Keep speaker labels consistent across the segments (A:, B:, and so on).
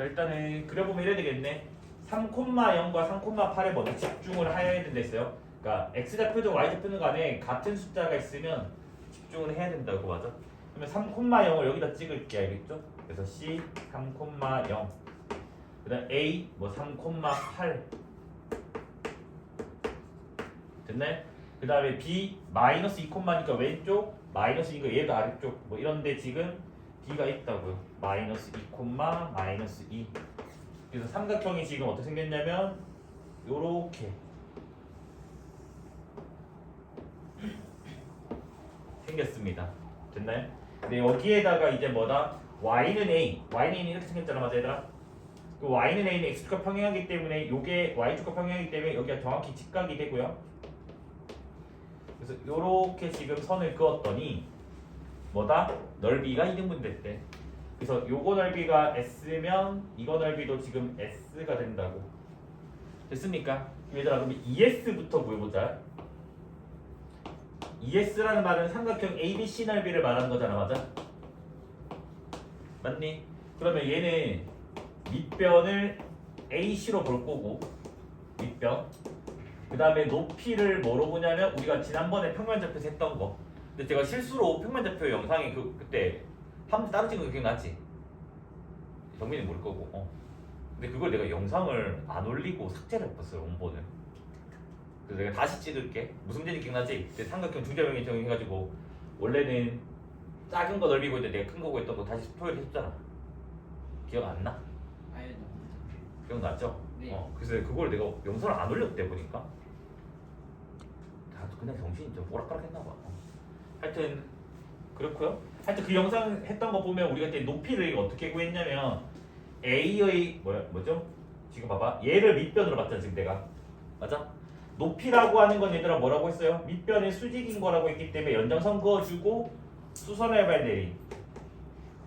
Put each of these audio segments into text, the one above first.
A: 자 일단은 그려보면 이래야 되겠네. 3,0과 3,8에 먼저 집중을 해야 된다 했어요. 그러니까 x좌표든 y좌표든 간에 같은 숫자가 있으면 집중을 해야 된다고. 맞아? 그러면 3,0을 여기다 찍을게. 알겠죠? 그래서 c 3,0 그다음 a 뭐 3,8 됐네? 그 다음에 b 마이너스 2,니까 왼쪽 마이너스 이거 얘도 아래쪽 뭐 이런데 지금 b가 있다고요. 마이너스 2, 마이너스 2. 그래서 삼각형이 지금 어떻게 생겼냐면 요렇게 생겼습니다. 됐나요? 근데 여기에다가 이제 뭐다? y는 a는 이렇게 생겼잖아. 맞아 얘들아? 그 y는 a는 x축과 평행하기 때문에 요게 y축과 평행하기 때문에 여기가 정확히 직각이 되고요. 그래서 요렇게 지금 선을 그었더니 뭐다? 넓이가 2등분 됐대. 그래서 요거 넓이가 s면 이거 넓이도 지금 s가 된다고. 됐습니까? 얘들아 그럼 ES부터 구해보자. ES라는 말은 삼각형 ABC 넓이를 말하는 거잖아. 맞아? 맞니? 그러면 얘는 밑변을 AC로 볼 거고 밑변 그 다음에 높이를 뭐로 보냐면 우리가 지난번에 평면좌표에서 했던 거. 근데 제가 실수로 평면좌표 영상에 그때 한 번 따로 찍은 거 기억나지? 정민이 모를 거고. 근데 그걸 내가 영상을 안 올리고 삭제를 했었어요. 원본을. 그래서 내가 다시 찍을게. 무슨 문제인지 기억나지? 그때 삼각형 중점형이 정해가지고 원래는 작은 거 넓이고 있는데 내가 큰 거고 했던 거 다시 표현했잖아. 기억 안 나?
B: 아예
A: 기억났죠?
B: 네.
A: 그래서 그걸 내가 영상을 안 올렸대 보니까. 다 그냥 정신이 좀 오락가락했나 봐. 하여튼 그렇고요. 하여튼 그 영상 했던 거 보면 우리가 그때 높이를 어떻게 구했냐면 A의 뭐죠? 지금 봐봐. 얘를 밑변으로 봤잖아 지금 내가. 맞아? 높이라고 하는 건 얘들아 뭐라고 했어요? 밑변이 수직인 거라고 했기 때문에 연장선 그어주고 수선의 발 내림.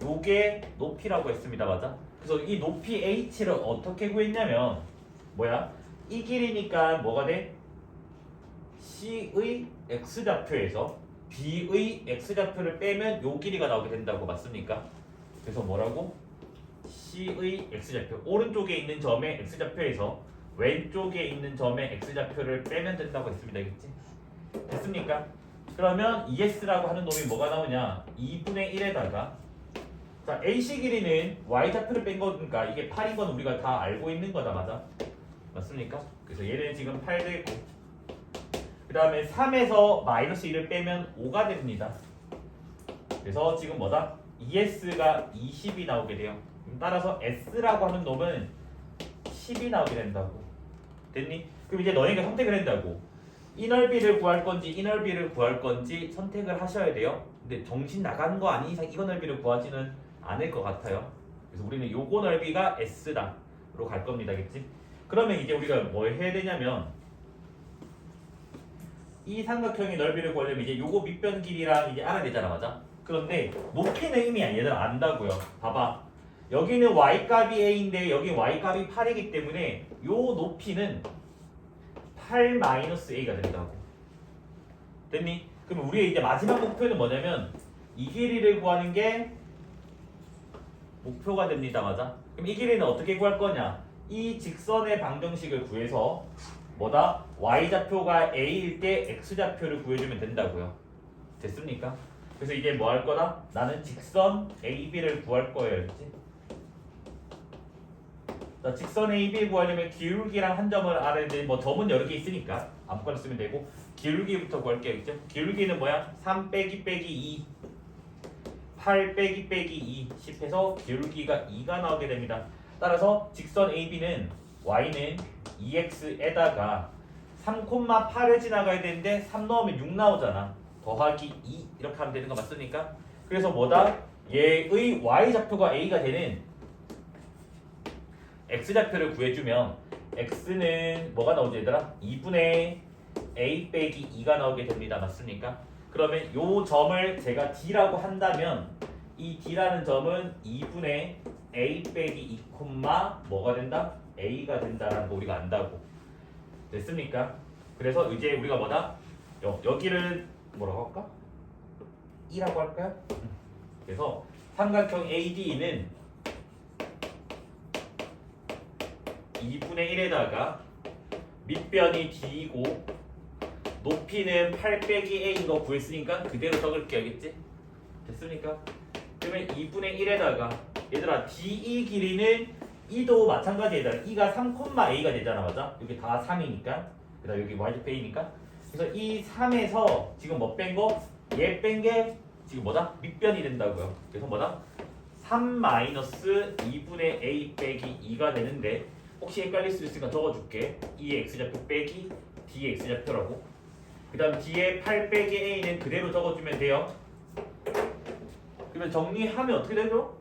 A: 요게 높이라고 했습니다. 맞아? 그래서 이 높이 h를 어떻게 구했냐면 뭐야? 이 길이니까 뭐가 돼? C의 x좌표에서 B의 x좌표를 빼면 요 길이가 나오게 된다고. 맞습니까? 그래서 뭐라고? C의 x좌표 오른쪽에 있는 점의 x좌표에서 왼쪽에 있는 점의 x좌표를 빼면 된다고 했습니다. 알겠지? 됐습니까? 그러면 ES라고 하는 놈이 뭐가 나오냐? 2분의 1에다가 자 AC 길이는 y좌표를 뺀 거니까 이게 8인 건 우리가 다 알고 있는 거다. 맞아? 맞습니까? 그래서 얘는 지금 8 되고 그 다음에 3에서 마이너스 1을 빼면 5가 됩니다. 그래서 지금 뭐다? ES가 20이 나오게 돼요. 따라서 S라고 하는 놈은 10이 나오게 된다고. 됐니? 그럼 이제 너희가 선택을 한다고. 이 넓이를 구할 건지 이 넓이를 구할 건지 선택을 하셔야 돼요. 근데 정신 나간 거 아닌 이상 이거 넓이를 구하지는 않을 것 같아요. 그래서 우리는 요거 넓이가 S다로 갈 겁니다. 알겠지? 그러면 이제 우리가 뭘 해야 되냐면 이 삼각형의 넓이를 구하려면 이제 요거 밑변 길이랑 이제 알아야 되잖아. 맞아? 그런데 높이는 이미 얘들아 안다고요. 봐봐. 여기는 y값이 a인데 여기 y값이 8이기 때문에 요 높이는 8-a가 된다고. 됐니? 그럼 우리의 이제 마지막 목표는 뭐냐면 이 길이를 구하는 게 목표가 됩니다. 맞아? 그럼 이 길이는 어떻게 구할 거냐? 이 직선의 방정식을 구해서 뭐다? y좌표가 a일 때 x좌표를 구해주면 된다고요. 됐습니까? 그래서 이제 뭐 할 거다? 나는 직선 AB를 구할 거예요. 알겠지? 자, 직선 AB 구하려면 기울기랑 한 점을 알아야 돼. 뭐 점은 여러 개 있으니까 아무거나 쓰면 되고 기울기부터 구할게요. 알겠죠? 기울기는 뭐야? 3 빼기 2 8 빼기 2 10 해서 기울기가 2가 나오게 됩니다. 따라서 직선 AB는 y는 2x에다가 3,8을 지나가야 되는데 3 넣으면 6 나오잖아. 더하기 2 이렇게 하면 되는 거 맞습니까? 그래서 뭐다? 얘의 y좌표가 a가 되는 x좌표를 구해주면 x는 뭐가 나오지 얘들아? 2분의 a 빼기 2가 나오게 됩니다. 맞습니까? 그러면 요 점을 제가 d라고 한다면 이 d라는 점은 2분의 a 빼기 2, 뭐가 된다? a가 된다라는 거 우리가 안다고. 됐습니까? 그래서 이제 우리가 뭐다? 여기를 뭐라고 할까? 2라고 할까요? 그래서 삼각형 AD는 2분의 1에다가 밑변이 D이고 높이는 8 빼기 A인 거 구했으니까 그대로 적을게. 알겠지? 됐습니까? 그러면 2분의 1에다가 얘들아 DE 길이는 E도 마찬가지. 얘들아 E가 3,A가 되잖아. 맞아? 여기 다 3이니까 그 다음 여기 Y좌표이니까 그래서 이 3에서 지금 뭐 뺀 거? 얘 뺀 게 지금 뭐다? 밑변이 된다고요. 그래서 뭐다? 3 마이너스 2분의 A 빼기 2가 되는데 혹시 헷갈릴 수 있으니까 적어줄게. E의 X좌표 빼기 D의 X좌표라고. 그 다음 D의 8 빼기 A는 그대로 적어주면 돼요. 그러면 정리하면 어떻게 되죠?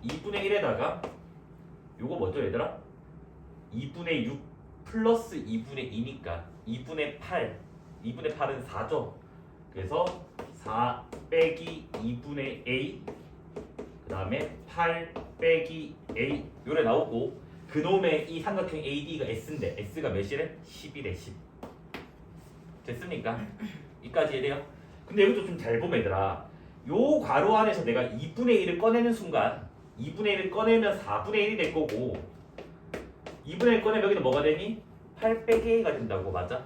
A: 2분의 1에다가 요거 뭐죠 얘들아? 2분의 6 플러스 2분의 2니까 2분의 8 2분의 8은 4죠. 그래서 4 빼기 2분의 A 그 다음에 8 빼기 A 요래 나오고 그놈의 이 삼각형 AD가 S인데 S가 몇이래? 10이래 10. 됐습니까? 이까지 이해돼요? 근데 여기도 좀 잘 보면 얘들아 요 괄호 안에서 내가 2분의 1을 꺼내는 순간 2분의 1을 꺼내면 4분의 1이 될 거고 2분의 1 꺼내면 여기는 뭐가 되니? 8 빼기 A가 된다고. 맞아?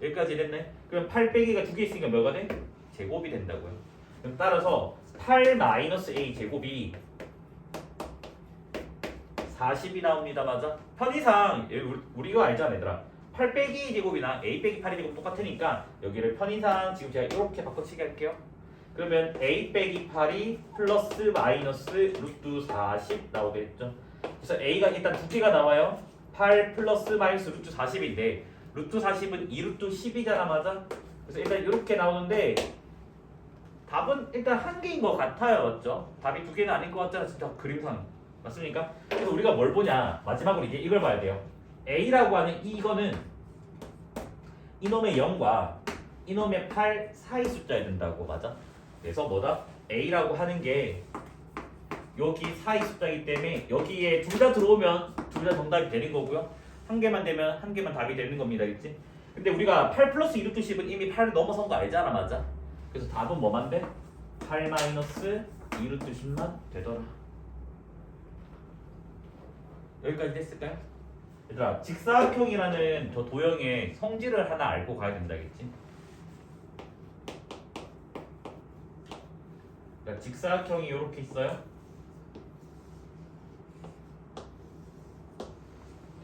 A: 여기까지 됐네? 그럼 8 빼기가 두 개 있으니까 뭐가 돼? 제곱이 된다고요. 그럼 따라서 8 마이너스 A 제곱이 40이 나옵니다. 맞아? 편의상 우리가 알잖아 얘들아 8 빼기 제곱이나 A 빼기 8이 제곱 똑같으니까 여기를 편의상 지금 제가 이렇게 바꿔치기 할게요. 그러면 A 빼기 8이 플러스 마이너스 루트 40 나오겠죠. 그래서 A가 일단 두 개가 나와요. 8 플러스 마이너스 루트 40인데 루트 40은 2루트 10이잖아. 맞아? 그래서 일단 이렇게 나오는데 답은 일단 한 개인 것 같아요. 맞죠? 답이 두 개는 아닐 것 같잖아. 진짜 그림상. 맞습니까? 그래서 우리가 뭘 보냐? 마지막으로 이제 이걸 봐야 돼요. A라고 하는 이거는 이놈의 0과 이놈의 8 사이 숫자에 든다고. 맞아? 그래서 뭐다? A라고 하는 게 여기 사이 숫자이기 때문에 여기에 둘 다 들어오면 둘 다 정답이 되는 거고요. 한 개만 되면 한 개만 답이 되는 겁니다. 그치? 근데 우리가 8 플러스 2루트 10은 이미 8을 넘어선 거 알잖아. 맞아? 그래서 답은 뭐만 돼? 8 마이너스 2루트 10만 되더라. 여기까지 됐을까요? 얘들아 직사각형이라는 저 도형의 성질을 하나 알고 가야 된다겠지? 그러니까 직사각형이 이렇게 있어요.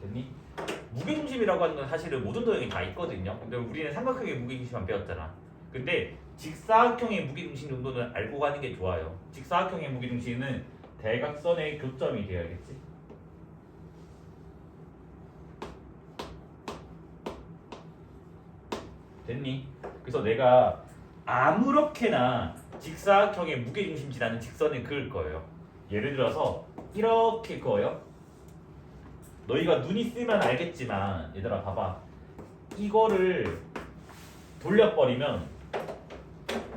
A: 됐니? 무게중심이라고 하는 건 사실은 모든 도형이 다 있거든요. 근데 우리는 삼각형의 무게중심만 배웠잖아. 근데 직사각형의 무게중심 정도는 알고 가는 게 좋아요. 직사각형의 무게중심은 대각선의 교점이 되어야겠지. 됐니? 그래서 내가 아무렇게나 직사각형의 무게중심지라는 직선을 그을 거예요. 예를 들어서 이렇게 그어요. 너희가 눈 있으면 알겠지만 얘들아 봐봐. 이거를 돌려버리면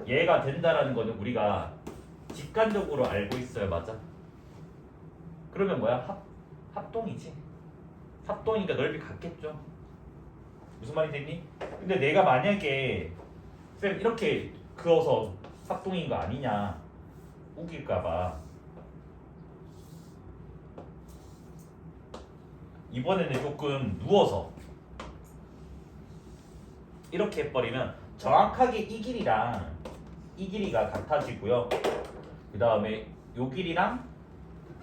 A: 얘가 된다라는 거는 우리가 직관적으로 알고 있어요. 맞아? 그러면 뭐야? 합동이지. 합동이니까 넓이 같겠죠. 무슨 말이 됐니? 근데 내가 만약에 쌤 이렇게 그어서 합동인 거 아니냐 우길까봐 이번에는 조금 누워서 이렇게 해버리면 정확하게 이 길이랑 이 길이가 같아지고요. 그 다음에 요 길이랑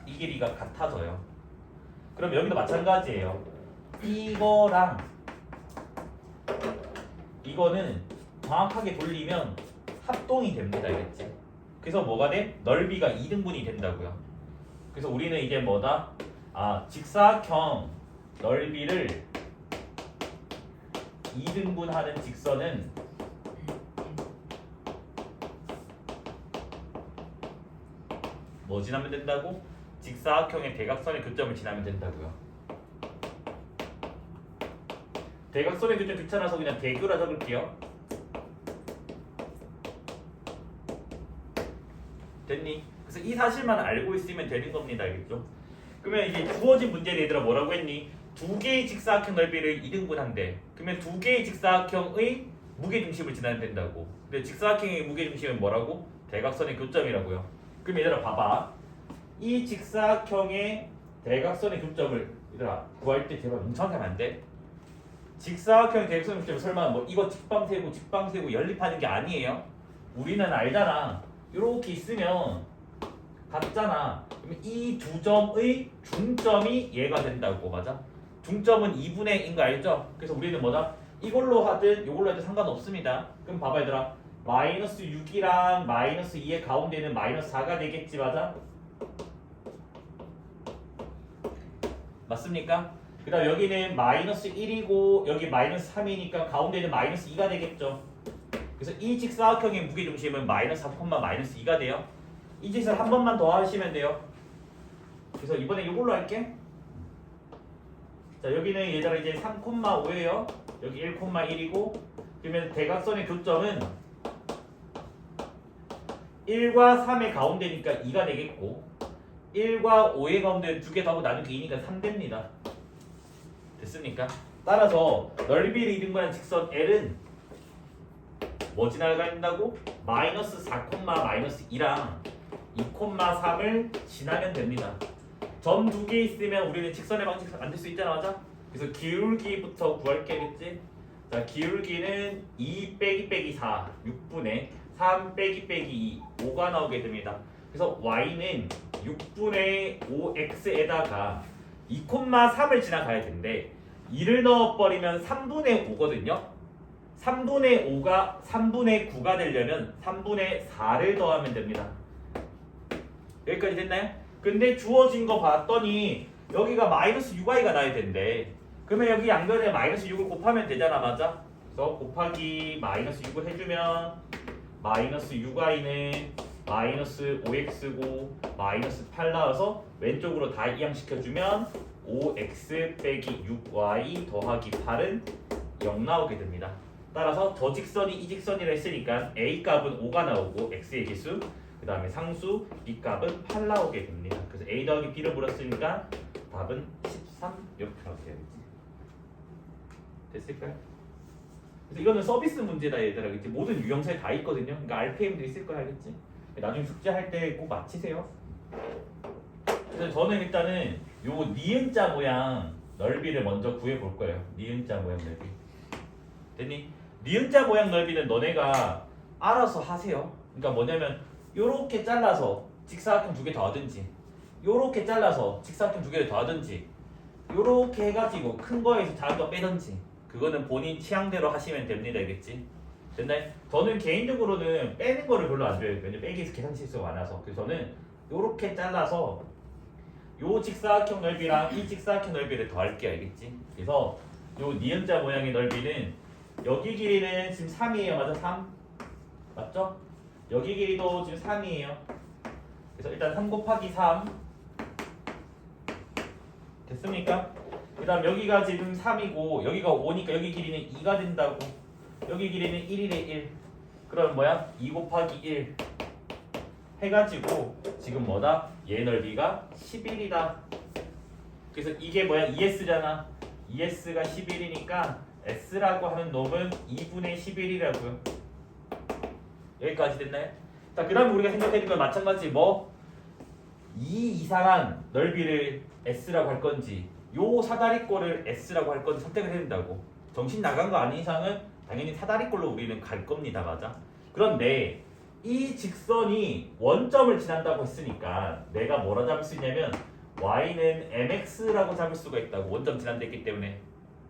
A: 이 길이가 같아져요. 그럼 여기도 마찬가지예요. 이거랑 이거는 정확하게 돌리면 합동이 됩니다. 알겠지? 그래서 뭐가 돼? 넓이가 2등분이 된다고요. 그래서 우리는 이제 뭐다? 직사각형 넓이를 2등분하는 직선은 뭐 지나면 된다고? 직사각형의 대각선의 교점을 지나면 된다고요. 대각선의 교점 귀찮아서 그냥 대교라 적을게요. 됐니? 그래서 이 사실만 알고 있으면 되는 겁니다. 알겠죠? 그러면 이제 주어진 문제를 얘들아 뭐라고 했니? 두 개의 직사각형 넓이를 2등분한대. 그러면 두 개의 직사각형의 무게중심을 지나면 된다고. 근데 직사각형의 무게중심은 뭐라고? 대각선의 교점이라고요. 그럼 얘들아 봐봐. 이 직사각형의 대각선의 교점을 얘들아 구할 때 제발 뭉청하게 하면 안 돼. 직사각형 대각선의 교점 설마 뭐 이거 직방 세고 연립하는 게 아니에요. 우리는 알잖아. 이렇게 있으면 같잖아. 그러면 이 두 점의 중점이 얘가 된다고. 맞아? 중점은 2분의 1인 거 알죠? 그래서 우리는 뭐다? 이걸로 하든 이걸로 하든 상관없습니다. 그럼 봐봐 얘들아. 마이너스 6이랑 마이너스 2의 가운데는 마이너스 4가 되겠지. 맞아? 맞습니까? 그 다음 여기는 마이너스 1이고 여기 마이너스 3이니까 가운데는 마이너스 2가 되겠죠. 그래서 이 직사각형의 무게중심은 마이너스 4, 마이너스 2가 돼요. 이 짓을 한 번만 더 하시면 돼요. 그래서 이번에 이걸로 할게. 자 여기는 얘들아 이제 3,5예요. 여기 1,1이고 그러면 대각선의 교점은 1과 3의 가운데니까 2가 되겠고 1과 5의 가운데 두 개 더하고 나누기 2니까 3됩니다. 됐습니까? 따라서 넓이를 잃은 거란 직선 L은 뭐 지나간다고? 마이너스 4, 마이너스 2랑 2,3을 지나면 됩니다. 점 두 개 있으면 우리는 직선의 방식 만들 수 있잖아. 맞아? 그래서 기울기부터 구할게겠지? 자 기울기는 2 빼기 빼기 4 6분의 3 빼기 빼기 2 5가 나오게 됩니다. 그래서 y는 6분의 5x에다가 2,3을 지나가야 되는데 2를 넣어버리면 3분의 5거든요. 3분의 5가 3분의 9가 되려면 3분의 4를 더하면 됩니다. 여기까지 됐나요? 근데 주어진 거 봤더니 여기가 마이너스 6i가 나야 된대. 그러면 여기 양변에 마이너스 6을 곱하면 되잖아. 맞아? 그래서 곱하기 마이너스 6을 해주면 마이너스 6i는 마이너스 5x고 마이너스 8 나와서 왼쪽으로 다 이항시켜주면 5x 빼기 6y 더하기 8은 0 나오게 됩니다. 따라서 저 직선이 이 직선이라 했으니까 a 값은 5가 나오고 x의 개수 그 다음에 상수 b 값은 8 나오게 됩니다. 그래서 a 더하기 b를 물었으니까 답은 13 이렇게 나오게 되겠지. 됐을까요? 그래서 이거는 서비스 문제다 얘들아. 그치? 모든 유형사에 다 있거든요. 그러니까 RPM도 있을 거야. 알겠지? 나중에 숙제할 때 꼭 맞히세요. 그래서 저는 일단은 요 니은자 모양 넓이를 먼저 구해 볼 거예요. 니은자 모양 넓이. 됐니? 니은자 모양 넓이는 너네가 알아서 하세요. 그러니까 뭐냐면 요렇게 잘라서 직사각형 두 개 더하든지 요렇게 잘라서 직사각형 두 개를 더하든지 요렇게 해가지고 큰 거에서 작은 거 빼든지 그거는 본인 취향대로 하시면 됩니다. 알겠지? 됐나요? 저는 개인적으로는 빼는 거를 별로 안 좋아해요. 왜냐면 빼기에서 계산 실수가 많아서. 그래서 저는 요렇게 잘라서 요 직사각형 넓이랑 이 직사각형 넓이를 더할게요. 알겠지? 그래서 요 니은자 모양의 넓이는 여기 길이는 지금 3이에요. 맞아? 3? 맞죠? 여기 길이도 지금 3이에요. 그래서 일단 3 곱하기 3 됐습니까? 그 다음 여기가 지금 3이고 여기가 5니까 여기 길이는 2가 된다고. 여기 길이는 1이래 1. 그럼 뭐야? 2 곱하기 1 해가지고 지금 뭐다? 얘 넓이가 11이다. 그래서 이게 뭐야? 2s잖아. 2s가 11이니까 s라고 하는 놈은 2분의 11이라고요. 여기까지 됐나요? 자, 그 다음에 우리가 생각해야 건 마찬가지 뭐? 2 이상한 넓이를 s라고 할 건지 요 사다리꼴을 s라고 할 건지 선택을 해야 된다고. 정신 나간 거 아닌 이상은 당연히 사다리꼴로 우리는 갈 겁니다. 맞아? 그런데 이 직선이 원점을 지난다고 했으니까 내가 뭐라 잡을 수 있냐면 y는 mx라고 잡을 수가 있다고. 원점 지난댔기 때문에.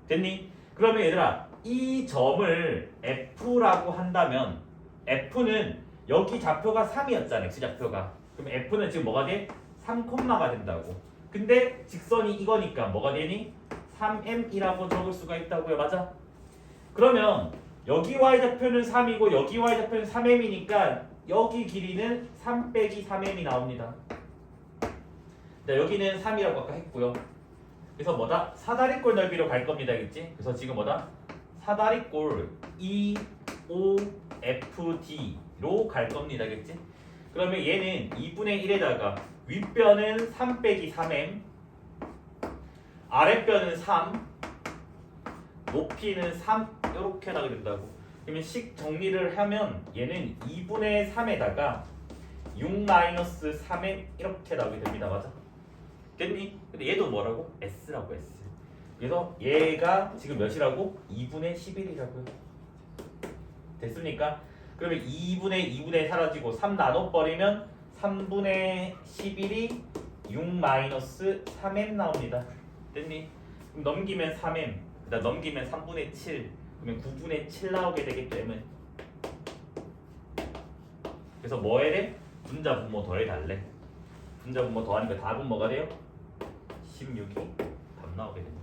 A: 됐니? 그러면 얘들아 이 점을 f라고 한다면 f는 여기 좌표가 3이었잖아. x좌표가. 그럼 f는 지금 뭐가 돼? 3콤마가 된다고. 근데 직선이 이거니까 뭐가 되니? 3m이라고 적을 수가 있다고요. 맞아? 그러면 여기 y좌표는 3이고 여기 y좌표는 3m이니까 여기 길이는 3 빼기 3m이 나옵니다. 자, 여기는 3이라고 아까 했고요. 그래서 뭐다? 사다리꼴 넓이로 갈 겁니다. 알겠지? 그래서 지금 뭐다? 사다리꼴 EOFD로 갈 겁니다. 알겠지? 그러면 얘는 2분의 1에다가 윗변은 3 빼기 3m 아랫변은 3 높이는 3 이렇게 나게 된다고. 그러면 식 정리를 하면 얘는 2분의 3에다가 6 마이너스 3m 이렇게 나오게 됩니다. 맞아? 됐니? 근데 얘도 뭐라고? S라고 S. 그래서 얘가 지금 몇이라고? 2분의 11이라고요. 됐습니까? 그러면 2분의 사라지고 3 나눠버리면 3분의 11이 6-3m 나옵니다. 됐니? 그럼 넘기면 3m, 그다음 넘기면 3분의 7, 그러면 9분의 7 나오게 되겠죠, m은. 그래서 뭐 해야 돼? 분자 분모 더해달래. 분자 분모 더하니까 답은 뭐가 돼요? 16이 답 나오게 됩니다.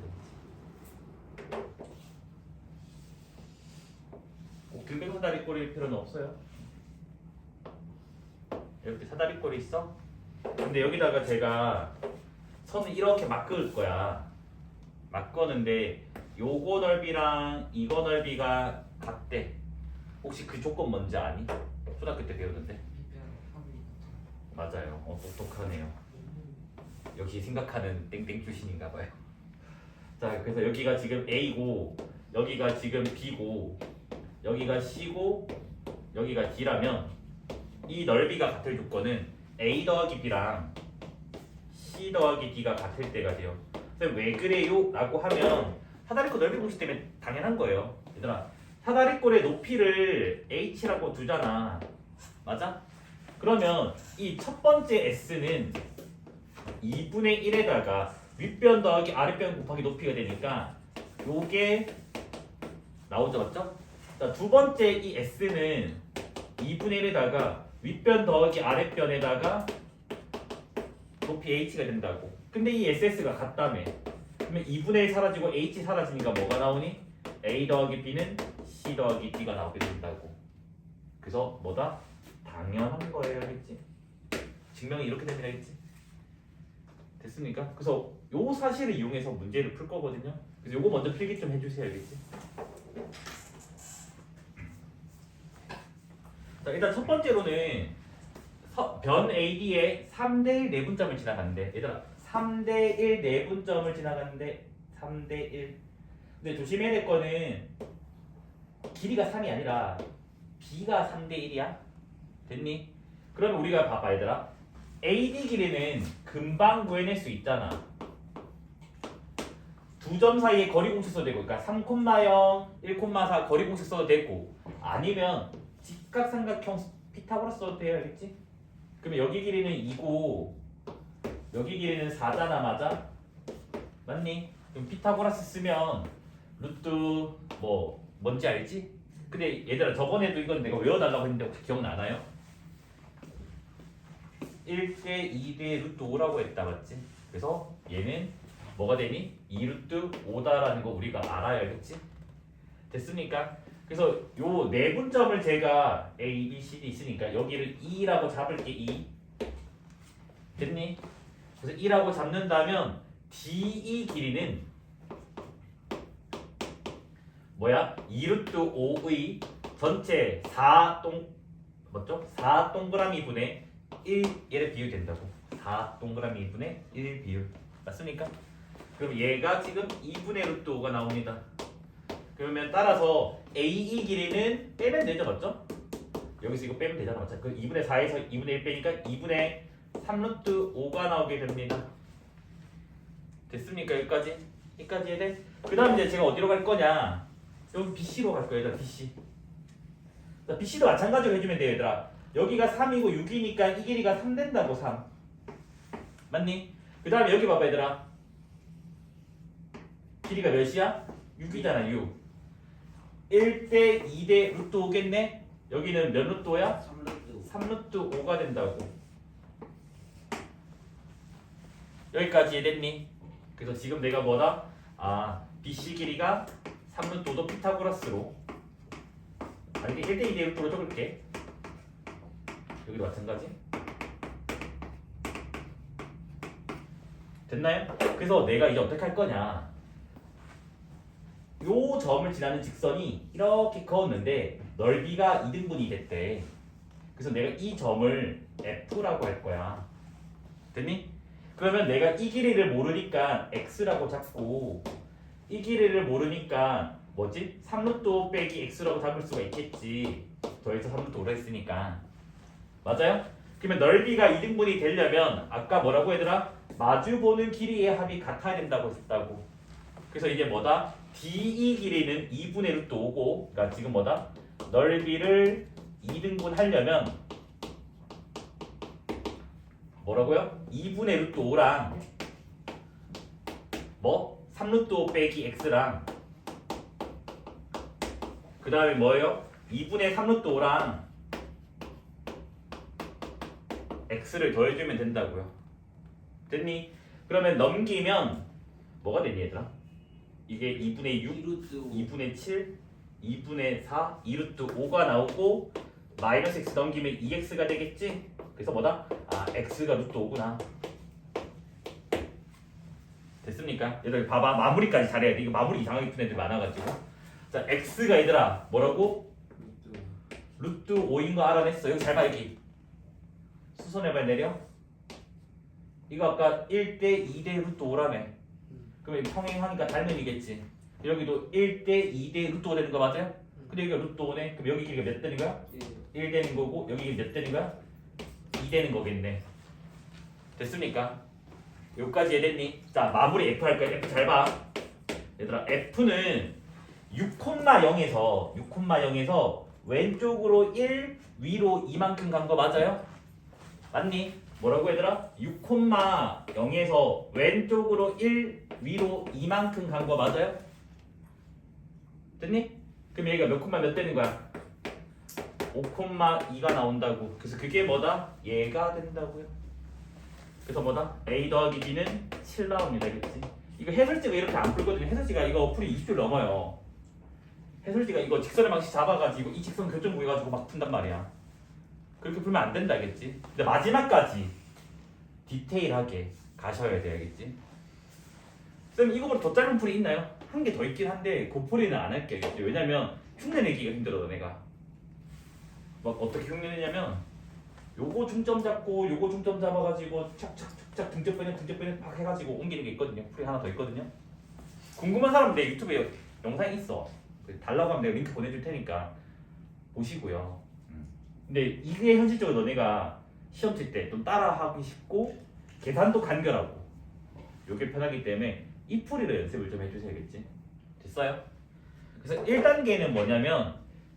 A: 꼭 등백 사다리꼴일 필요는 없어요. 이렇게 사다리꼴이 있어? 근데 여기다가 제가 선을 이렇게 막 그을 거야. 막 거는데 요거 넓이랑 이거 넓이가 같대. 혹시 그 조건 뭔지 아니? 초등학교 때 배웠는데. 맞아요. 똑똑하네요. 역시 생각하는 땡땡 출신인가 봐요. 자, 그래서 여기가 지금 A고 여기가 지금 B고 여기가 C고 여기가 D라면 이 넓이가 같을 조건은 A 더하기 B랑 C 더하기 D가 같을 때가 돼요. 그래서 왜 그래요? 라고 하면 사다리꼴 넓이 공식 때문에 당연한 거예요. 얘들아, 사다리꼴의 높이를 H라고 두잖아. 맞아? 그러면 이 첫 번째 S는 2분의 1에다가 윗변 더하기 아랫변 곱하기 높이가 되니까 요게 나오죠, 맞죠? 자, 두 번째 이 S는 2분의 1에다가 윗변 더하기 아랫변에다가 높이 H가 된다고. 근데 이 SS가 같다며. 그러면 2분의 1 사라지고 H 사라지니까 뭐가 나오니? A 더하기 B는 C 더하기 D가 나오게 된다고. 그래서 뭐다? 당연한 거예요, 알겠지? 증명이 이렇게 되면 알겠지? 됐습니까? 그래서 요 사실을 이용해서 문제를 풀 거거든요. 그래서 요거 먼저 필기 좀 해주세요, 알겠지? 자, 일단 첫 번째로는 변 AD에 3대1 내분점을 지나가는데, 얘들아 3대1 내분점을 지나가는데 3대1. 근데 조심해야 될 거는 길이가 3이 아니라 B가 3대1이야. 됐니? 그러면 우리가 봐봐, 얘들아. AD 길이는 금방 구해낼 수 있잖아. 두 점 사이에 거리 공식 써도 되고, 그러니까 3,0, 1,4 거리 공식 써도 되고, 아니면 직각삼각형 피타고라스 써도 돼요, 알겠지? 그러면 여기 길이는 2고 여기 길이는 4잖아, 맞아? 맞니? 그럼 피타고라스 쓰면 루트 뭔지 알지? 근데 얘들아, 저번에도 이건 내가 외워달라고 했는데 혹시 기억나나요? 1대 2대 루트 5라고 했다, 맞지? 그래서 얘는 뭐가 되니? 2루트 5다라는 거 우리가 알아야 알겠지? 됐습니까? 그래서 요 내분점을 제가 A, B, C, D 있으니까 여기를 2라고 잡을게. 2 됐니? 그래서 2라고 잡는다면 DE 길이는 뭐야? 2루트 5의 전체 4 동그라미 분의 1 얘를 비율 된다고. 4 동그라미 분의 1 비율 맞습니까? 그럼 얘가 지금 2분의 루트 5가 나옵니다. 그러면 따라서 AE 길이는 빼면 되죠, 맞죠? 여기서 이거 빼면 되잖아, 맞죠? 그 2분의 4에서 2분의 1 빼니까 2분의 3루트 5가 나오게 됩니다. 됐습니까? 여기까지? 여기까지 해야 돼? 그 다음 이제 제가 어디로 갈 거냐? 여기 BC로 갈 거예요, 얘들아. BC. 자, BC도 마찬가지로 해주면 돼요, 얘들아. 여기가 3이고 6이니까 이 길이가 3 된다고, 3. 맞니? 그 다음에 여기 봐봐, 얘들아. 길이가 몇이야? 6이잖아, 6. 1대 2대 루트 5겠네? 여기는 몇 루트 5야? 3루트 5가 된다고. 여기까지 이해됐니? 그래서 지금 내가 뭐다? BC 길이가 3루트 5도 피타고라스로, 이게 1대 2대 루트로 적을게. 여기도 마찬가지. 됐나요? 그래서 내가 이제 어떻게 할 거냐? 요 점을 지나는 직선이 이렇게 그었는데 넓이가 2등분이 됐대. 그래서 내가 이 점을 F라고 할 거야. 됐니? 그러면 내가 이 길이를 모르니까 X라고 잡고 이 길이를 모르니까 뭐지? 3루트 5 빼기 X라고 잡을 수가 있겠지. 더해서 3루트 5로 했으니까. 맞아요? 그러면 넓이가 2등분이 되려면 아까 뭐라고 얘들아? 마주보는 길이의 합이 같아야 된다고 했다고. 그래서 이게 뭐다? DE 길이는 2분의 루트 5고, 그러니까 지금 뭐다? 넓이를 2등분 하려면 뭐라고요? 2분의 루트 5랑 뭐? 3루트 5 빼기 x랑 그 다음에 뭐예요? 2분의 3루트 5랑 x를 더해주면 된다고요. 됐니? 그러면 넘기면 뭐가 되니 얘들아? 이게 2분의 6, 2분의 7, 2분의 4, 2루트 5가 나오고 마이너스 x 넘기면 2x가 되겠지? 그래서 뭐다? 아 x가 루트 5구나. 됐습니까? 얘들 봐봐 마무리까지 잘해야 돼. 이거 마무리 이상하게 푼 애들 많아가지고. 자 x가 얘들아 뭐라고? 루트 5인 거 알아냈어. 여기 잘 봐 여기. 수선해봐 내려. 이거 아까 1대 2대 루트 5라며. 그럼 평행하니까 닮음이겠지. 여기도 1대 2대 루트 5 되는 거 맞아요? 근데 여기가 루트 5네. 그럼 여기 길이가 몇 되는 거야? 1 되는 거고 여기 몇 되는 거야? 2 되는 거겠네. 됐습니까? 여기까지 이해됐니? 자 마무리 F 할 거야. F 잘 봐. 얘들아 F는 6,0에서 왼쪽으로 1 위로 이만큼 간 거 맞아요? 맞니? 뭐라고 얘들아? 6,0에서 왼쪽으로 1 위로 이만큼 간 거 맞아요? 됐니? 그럼 얘가 몇 콤마 몇 되는 거야? 5,2가 나온다고. 그래서 그게 뭐다? 얘가 된다고요. 그래서 뭐다? A 더하기 B는 7 나옵니다. 그치? 이거 해설지가 이렇게 안 풀거든요. 해설지가 이거 풀이 20줄 넘어요. 해설지가 이거 직선의 방식 잡아가지고 이 직선 교점 구해가지고 막 푼단 말이야. 그렇게 풀면 안 된다. 알겠지? 근데 마지막까지 디테일하게 가셔야 돼야겠지? 쌤 이거보다 더 짧은 풀이 있나요? 한 개 더 있긴 한데 그 풀이는 안 할게요. 왜냐면 흉내 내기가 힘들어 내가. 막 어떻게 흉내 내냐면 요거 중점 잡고 요거 중점 잡아가지고 착착착착 등접 빼내 팍 해가지고 옮기는 게 있거든요. 풀이 하나 더 있거든요. 궁금한 사람 내 유튜브에 영상이 있어. 달라고 하면 내가 링크 보내줄 테니까 보시고요. 근데 이게 현실적으로 너네가 시험 칠 때 좀 따라하기 쉽고 계산도 간결하고 요게 편하기 때문에 이 풀이를 연습을 좀 해주셔야겠지. 됐어요? 그래서 1단계는 뭐냐면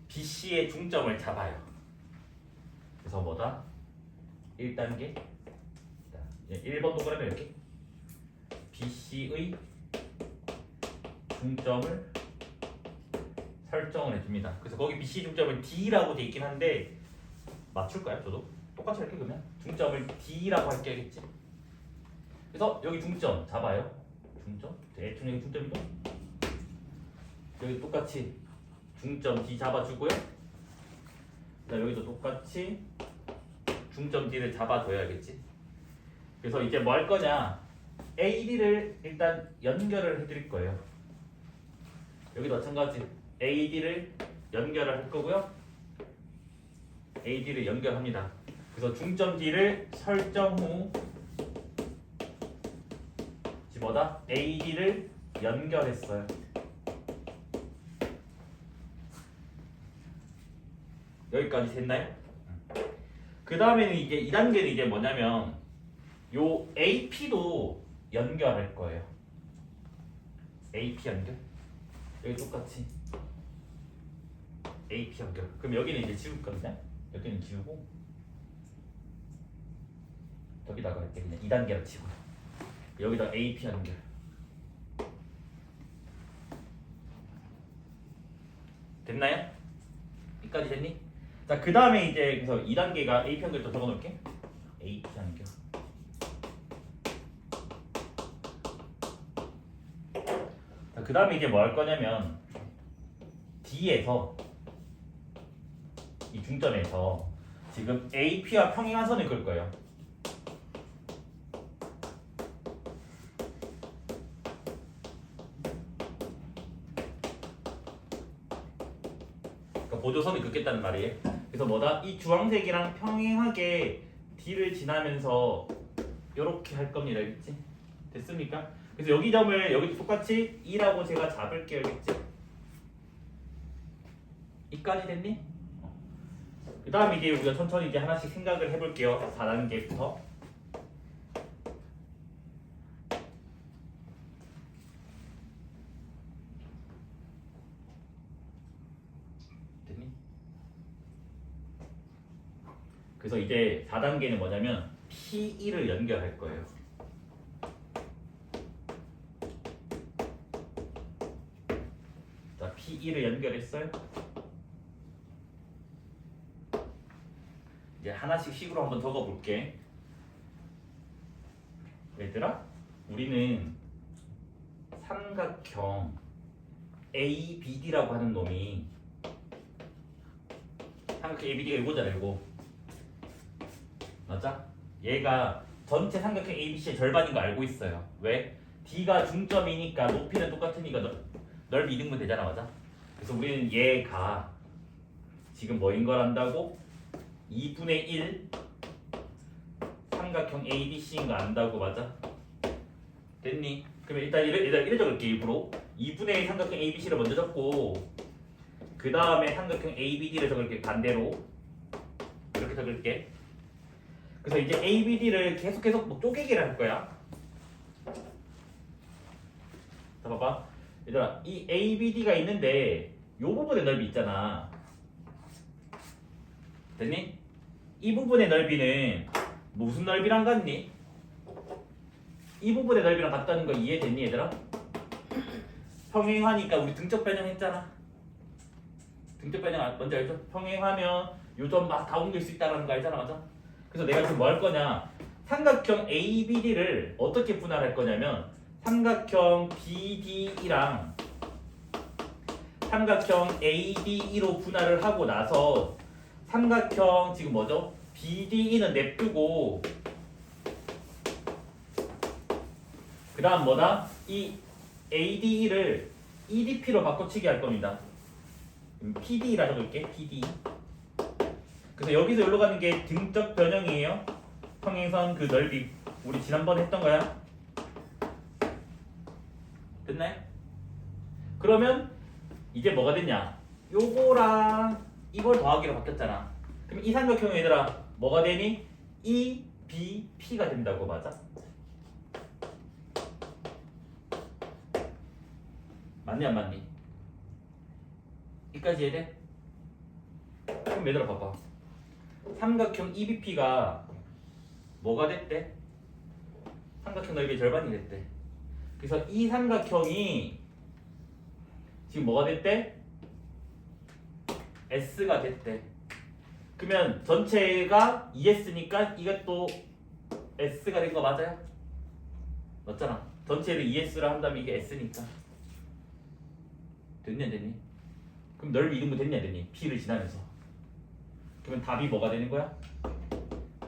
A: BC의 중점을 잡아요. 그래서 뭐다? 1단계 1번 동그라미 이렇게 BC의 중점을 설정을 해줍니다. 그래서 거기 BC 중점을 D라고 돼 있긴 한데 맞출까요? 저도 똑같이 할게. 그러면 중점을 D라고 할게겠지. 그래서 여기 중점 잡아요. 중점 대충 여기 중점이고 여기 똑같이 중점 D 잡아주고요. 자 여기도 똑같이 중점 D를 잡아줘야겠지. 그래서 이제 뭐 할 거냐? AD를 일단 연결을 해드릴 거예요. 여기도 마찬가지 AD를 연결을 할 거고요. AD를 연결합니다. 그래서 중점 D를 설정 후 뭐다? AD를 연결했어요. 여기까지 됐나요? 그 다음에는 이제 2단계는 이제 뭐냐면 요 AP도 연결할 거예요. AP 연결. 여기 똑같이 AP 연결. 그럼 여기는 이제 지울 거거든요. 여기는 지우고 여기다가 할게. 그냥 2단계로 치고 여기다 AP 연결. 됐나요? 여기까지 됐니? 자, 그 다음에 이제 그래서 2단계가 AP 연결 또 적어놓을게. AP 연결. 자, 그 다음에 이제 뭐 할 거냐면 D에서 이 중점에서 지금 AP와 평행한 선을 그을 거예요. 그러니까 보조선을 긋겠다는 말이에요. 그래서 뭐다? 이 주황색이랑 평행하게 D를 지나면서 이렇게 할 겁니다. 알겠지? 됐습니까? 그래서 여기 점을 여기도 똑같이 2라고 제가 잡을게요. 알겠지? 이까지 됐니? 그 다음에 이제 우리가 천천히 이제 하나씩 생각을 해볼게요. 4단계부터. 그래서 이제 4단계는 뭐냐면 P2를 연결할 거예요. 자, P2를 연결했어요. 이제 하나씩 식으로 한번 적어볼게. 얘들아, 우리는 삼각형 ABD라고 하는 놈이 삼각형 ABD가 이거잖아, 이거. 맞아? 얘가 전체 삼각형 ABC의 절반인 거 알고 있어요. 왜? D가 중점이니까 높이는 똑같으니까 넓이 이등분 되잖아, 맞아? 그래서 우리는 얘가 지금 뭐인 걸 안다고? 2분의 1 삼각형 ABC인 거 안다고, 맞아? 됐니? 그러면 일단 이래 적을게. 일부러 2분의 1 삼각형 ABC를 먼저 적고 그 다음에 삼각형 ABD를 적을게. 반대로 이렇게 적을게. 그래서 이제 ABD를 계속 뭐 쪼개기를 할 거야. 자, 봐봐. 얘들아, 이 ABD가 있는데 요 부분의 넓이 있잖아. 됐니? 이 부분의 넓이는 무슨 넓이랑 같니? 이 부분의 넓이랑 같다는 거 이해됐니, 얘들아? 평행하니까 우리 등적 변형했잖아. 등적 변형 뭔지 알죠? 평행하면 요 점 막 다 옮길 수 있다는 거 알잖아, 맞아? 그래서 내가 지금 뭐 할 거냐? 삼각형 ABD를 어떻게 분할할 거냐면 삼각형 BDE랑 삼각형 ADE로 분할을 하고 나서 삼각형 지금 뭐죠? BDE는 냅두고 그 다음 뭐다? 이 ADE를 EDP로 바꿔치기 할 겁니다. PDE라 적을게. PDE. 그래서 여기서 여기로 가는 게 등적 변형이에요. 평행선 그 넓이 우리 지난번에 했던 거야. 됐나요? 그러면 이제 뭐가 됐냐? 요거랑 이걸 더하기로 바뀌었잖아. 그럼 이 삼각형 얘들아 뭐가 되니? EBP가 된다고, 맞아? 맞니 안 맞니? 여기까지 해야 돼? 그럼 얘들아 봐봐. 삼각형 EBP가 뭐가 됐대? 삼각형 넓이의 절반이 됐대. 그래서 이 삼각형이 지금 뭐가 됐대? S가 됐대. 그러면 전체가 ES니까 이것도 S가 된 거 맞아요? 맞잖아. 전체를 ES로 한다면 이게 S니까. 됐냐, 됐니? 그럼 넓이 이등분 됐냐, 됐니? P를 지나면서. 그러면 답이 뭐가 되는 거야?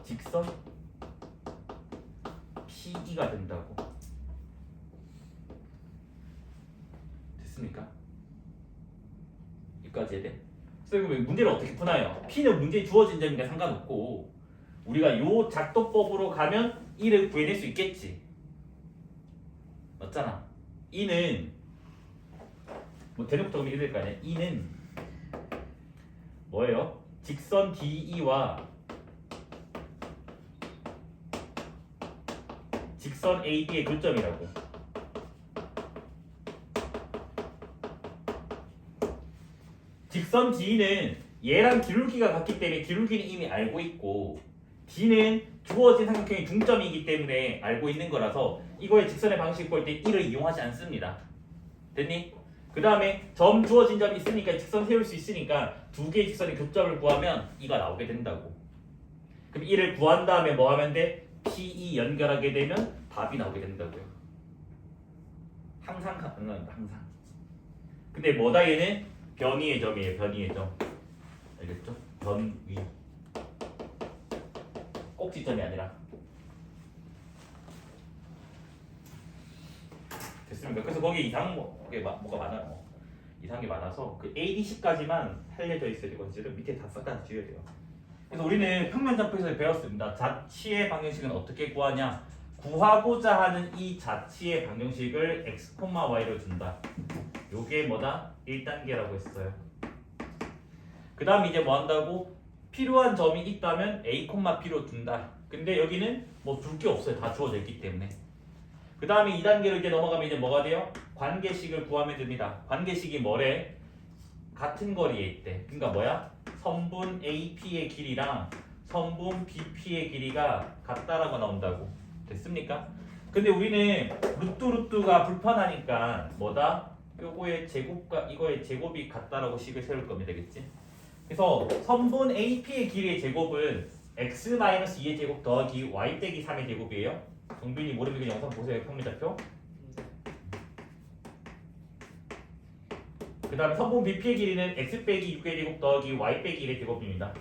A: 직선 PE가 된다고. 됐습니까? 여기까지 해야 돼? 그래서 그러면 문제를 어떻게 푸나요? P는 문제에 주어진 점이니까 상관없고 우리가 요 작도법으로 가면 1을 구해낼 수 있겠지. 맞잖아. 2는 뭐 대놓고 이렇게 될 거 아니야. 2는 뭐예요? 직선 DE와 직선 AD의 교점이라고. 직선 D는 얘랑 기울기가 같기 때문에 기울기는 이미 알고 있고 D는 주어진 삼각형의 중점이기 때문에 알고 있는 거라서 이거의 직선의 방식 볼 때 1을 이용하지 않습니다. 됐니? 그 다음에 점 주어진 점이 있으니까 직선 세울 수 있으니까 두 개의 직선의 교점을 구하면 2가 나오게 된다고. 그럼 1을 구한 다음에 뭐 하면 돼? PE 연결하게 되면 답이 나오게 된다고요. 항상 가능합니다. 항상. 근데 뭐다 얘는? 변이의 점이에요. 변이의 점. 알겠죠? 변위. 꼭지점이 아니라. 됐습니까? 그래서 거기 이상 뭐가 많아요. 이상한 게 많아서 그 ADC까지만 알려져 있어야 되거든요. 밑에 다 싹 다 지워야 돼요. 그래서 우리는 평면 점프에서 배웠습니다. 자치의 방정식은 어떻게 구하냐? 구하고자 하는 이 자치의 방정식을 x, y로 준다. 요게 뭐다? 1단계라고 했어요. 그 다음 이제 뭐 한다고? 필요한 점이 있다면 a, b로 준다. 근데 여기는 뭐 줄 게 없어요. 다 주어져 있기 때문에. 그 다음에 2단계로 이제 넘어가면 이제 뭐가 돼요? 관계식을 구하면 됩니다. 관계식이 뭐래? 같은 거리에 있대. 그러니까 뭐야? 선분 AP의 길이랑 선분 BP의 길이가 같다라고 나온다고. 됐습니까? 근데 우리는 루트가 불편하니까 뭐다? 요거의 제곱과 이거의 제곱이 같다라고 식을 세울 겁니다. 되겠지? 그래서 선분 AP의 길이의 제곱은 x-2의 제곱 더하기 y 빼기 3의 제곱이에요. 정빈이 모르면 영상 보세요. 평면좌표. 그 다음에 선분 BP의 길이는 x 빼기 6의 제곱 더하기 y 빼기 1의 제곱입니다.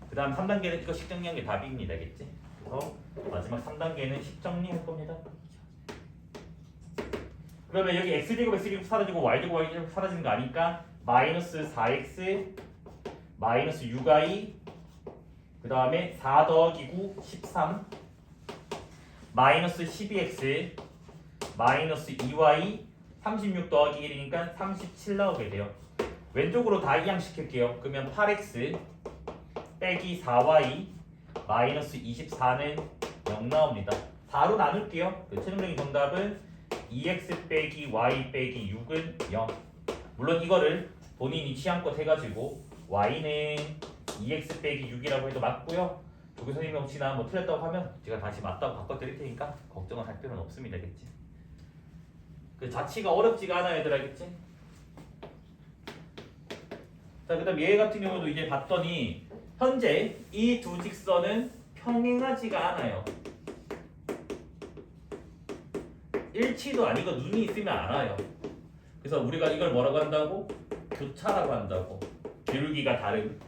A: 그 다음 3단계는 이거 식정리한 게 답입니다. 겠지? 그래서 마지막 3단계는 식정리할 겁니다. 그러면 여기 x제곱 사라지고 y제곱 y제곱 사라지는 거 아니까 마이너스 4x 마이너스 6y 그 다음에 4 더하기 9 13 마이너스 12x 마이너스 2y 36 더하기 1이니까 37 나오게 돼요. 왼쪽으로 다 이항시킬게요. 그러면 8x 빼기 4y 마이너스 24는 0 나옵니다. 4로 나눌게요. 그 최종적인 정답은 2x 빼기 y 빼기 6은 0. 물론 이거를 본인이 취향껏 해가지고 y는 2x 빼기 6이라고 해도 맞고요. 조교 선생님이 혹시나 뭐 틀렸다고 하면 제가 다시 맞다고 바꿔드릴 테니까 걱정을 할 필요는 없습니다. 겠지? 그 자취가 어렵지가 않아요. 얘들아. 겠지? 자, 그 다음 얘 같은 경우도 이제 봤더니 현재 이 두 직선은 평행하지가 않아요. 일치도 아니고 눈이 있으면 알아요. 그래서 우리가 이걸 뭐라고 한다고? 교차라고 한다고. 기울기가 다름.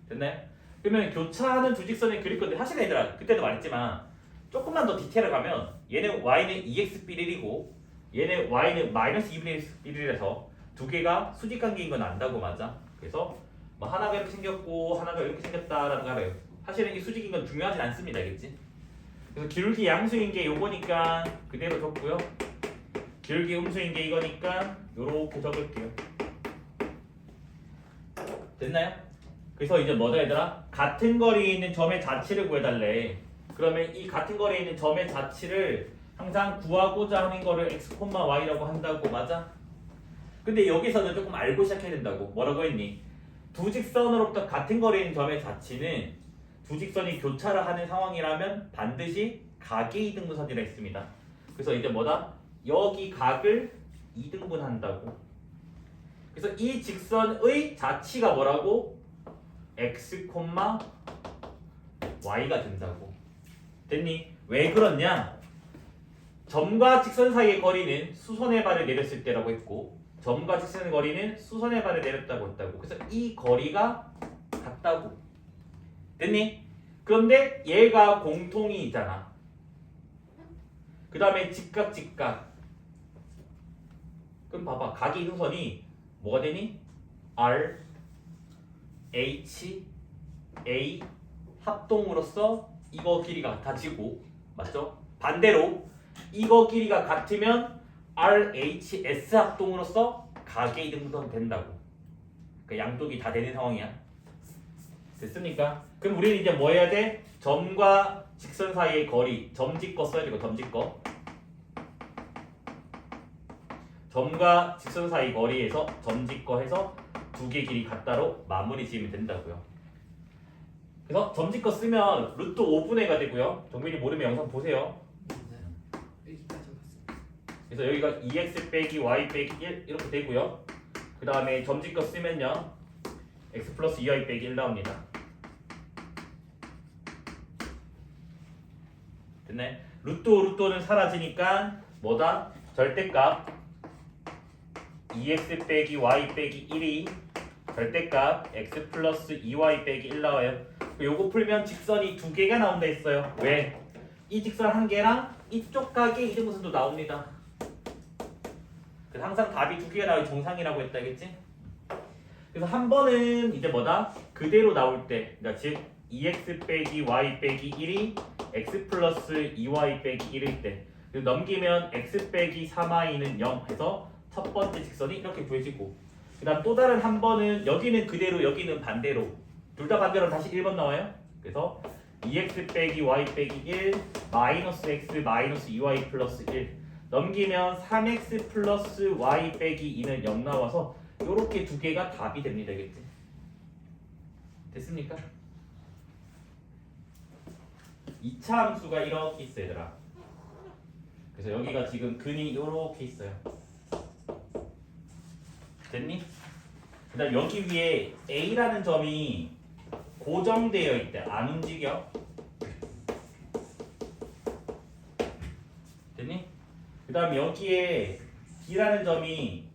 A: 됐나요? 그러면 교차하는 두 직선을 그릴 건데 사실 얘들아 그때도 말했지만 조금만 더 디테일을 가면 얘는 y는 2x1이고 얘는 y는 마이너스 2x1이라서 두 개가 수직관계인 건 안다고. 맞아. 그래서 뭐 하나가 이렇게 생겼고 하나가 이렇게 생겼다라는 거 알아요. 사실은 이 수직인 건 중요하진 않습니다. 알겠지? 그래서 기울기 양수인 게 요거니까 그대로 적고요. 기울기 음수인 게 이거니까 요렇게 적을게요. 됐나요? 그래서 이제 뭐다 얘들아? 같은 거리에 있는 점의 자치를 구해달래. 그러면 이 같은 거리에 있는 점의 자치를 항상 구하고자 하는 거를 x, y라고 한다고. 맞아? 근데 여기서는 조금 알고 시작해야 된다고. 뭐라고 했니? 두 직선으로부터 같은 거리에 있는 점의 자치는 두 직선이 교차를 하는 상황이라면 반드시 각의 이등분선이라 했습니다. 그래서 이제 뭐다? 여기 각을 이등분한다고. 그래서 이 직선의 자치가 뭐라고? x, y가 된다고. 됐니? 왜 그렇냐? 점과 직선 사이의 거리는 수선의 발을 내렸을 때라고 했고 점과 직선의 거리는 수선의 발을 내렸다고 했다고. 그래서 이 거리가 같다고. 됐니? 그런데 얘가 공통이 있잖아. 그 다음에 직각. 그럼 봐봐. 각의 이등선이 뭐가 되니? R, H, A 합동으로서 이거 길이가 같아지고 맞죠? 반대로 이거 길이가 같으면 R, H, S 합동으로서 각의 이등분선 된다고. 그러니까 양쪽이 다 되는 상황이야. 됐습니까? 그럼 우리는 이제 뭐 해야 돼? 점과 직선 사이의 거리, 점직거 써야 되고 점직거. 점과 직선 사이 거리에서 점직거 해서 두 개 길이 같다로 마무리 지으면 된다고요. 그래서 점직거 쓰면 루트 5분의가 되고요. 정민이 모르면 영상 보세요. 그래서 여기가 2x 빼기 y 빼기 1 이렇게 되고요. 그 다음에 점직거 쓰면요 x 플러스 2y 빼기 1 나옵니다. 됐네? 루트는 사라지니까 뭐다? 절대값 2x 빼기 y 빼기 1이 절대값 x 플러스 2y 빼기 1 나와요. 요거 풀면 직선이 두 개가 나온다 했어요. 왜? 이 직선 한 개랑 이쪽 각의 이등분선도 나옵니다. 그래서 항상 답이 두 개가 나올 정상이라고 했다겠지? 그래서 한 번은 이제 뭐다? 그대로 나올 때, 그러니까 즉 2x 빼기 y 빼기 1이 x 플러스 2y 빼기 1일 때 넘기면 x 빼기 3y는 0 해서 첫 번째 직선이 이렇게 구해지고 그 다음 또 다른 한 번은 여기는 그대로 여기는 반대로 둘 다 반대로 다시 1번 나와요. 그래서 2x 빼기 y 빼기 1 마이너스 x 마이너스 2y 플러스 1 넘기면 3x 플러스 y 빼기 2는 0 나와서 요렇게 두 개가 답이 됩니다. 알겠지? 됐습니까? 2차 함수가 이렇게 있어 얘들아. 그래서 여기가 지금 근이 요렇게 있어요. 됐니? 그 다음 여기 위에 A라는 점이 고정되어 있대. 안 움직여. 됐니? 그 다음 여기에 B라는 점이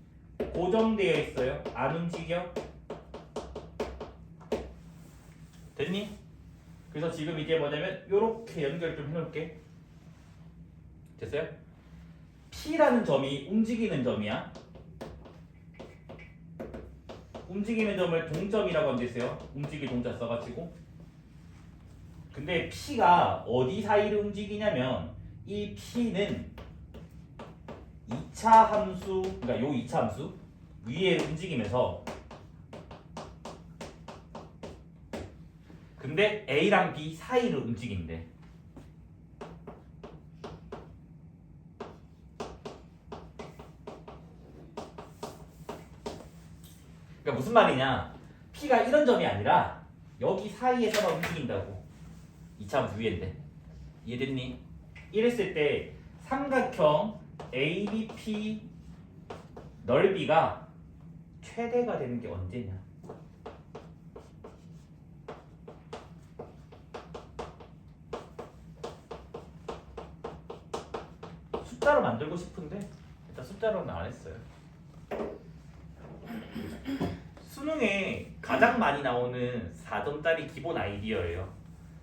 A: 고정되어 있어요. 안 움직여. 됐니? 그래서 지금 이게 뭐냐면 요렇게 연결 좀 해놓을게. 됐어요? P라는 점이 움직이는 점이야. 움직이는 점을 동점이라고 하면 되세요. 움직일 동자 써가지고. 근데 P가 어디 사이를 움직이냐면 이 P는 2차 함수, 그러니까 요 2차 함수 위에 움직이면서, 근데 A랑 B 사이를 움직인대. 그러니까 무슨 말이냐? P가 이런 점이 아니라 여기 사이에서만 움직인다고. 2차 함수 위에인데. 이해됐니? 이랬을 때 삼각형 ABP 넓이가 최대가 되는 게 언제냐? 숫자로 만들고 싶은데 일단 숫자로는 안 했어요. 수능에 가장 많이 나오는 4점짜리 기본 아이디어예요.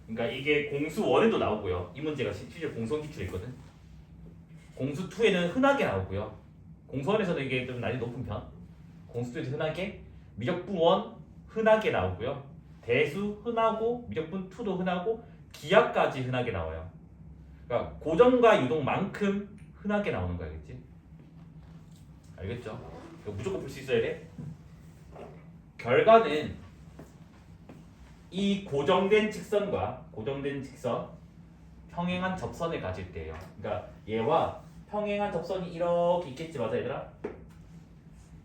A: 그러니까 이게 공수 1에도 나오고요. 이 문제가 실제 공성 기출이 있거든. 공수 2에는 흔하게 나오고요. 공수 1에서는 이게 좀 난이 높은 편. 공수 2에서 흔하게, 미적분 1 흔하게 나오고요. 대수 흔하고, 미적분 2도 흔하고, 기하까지 흔하게 나와요. 그러니까 고정과 유동만큼 흔하게 나오는 거야, 알겠지? 알겠죠? 이거 무조건 볼 수 있어야 돼. 결과는 이 고정된 직선 평행한 접선을 가질 때예요. 그러니까 얘와 평행한 접선이 이렇게 있겠지, 맞아 얘들아?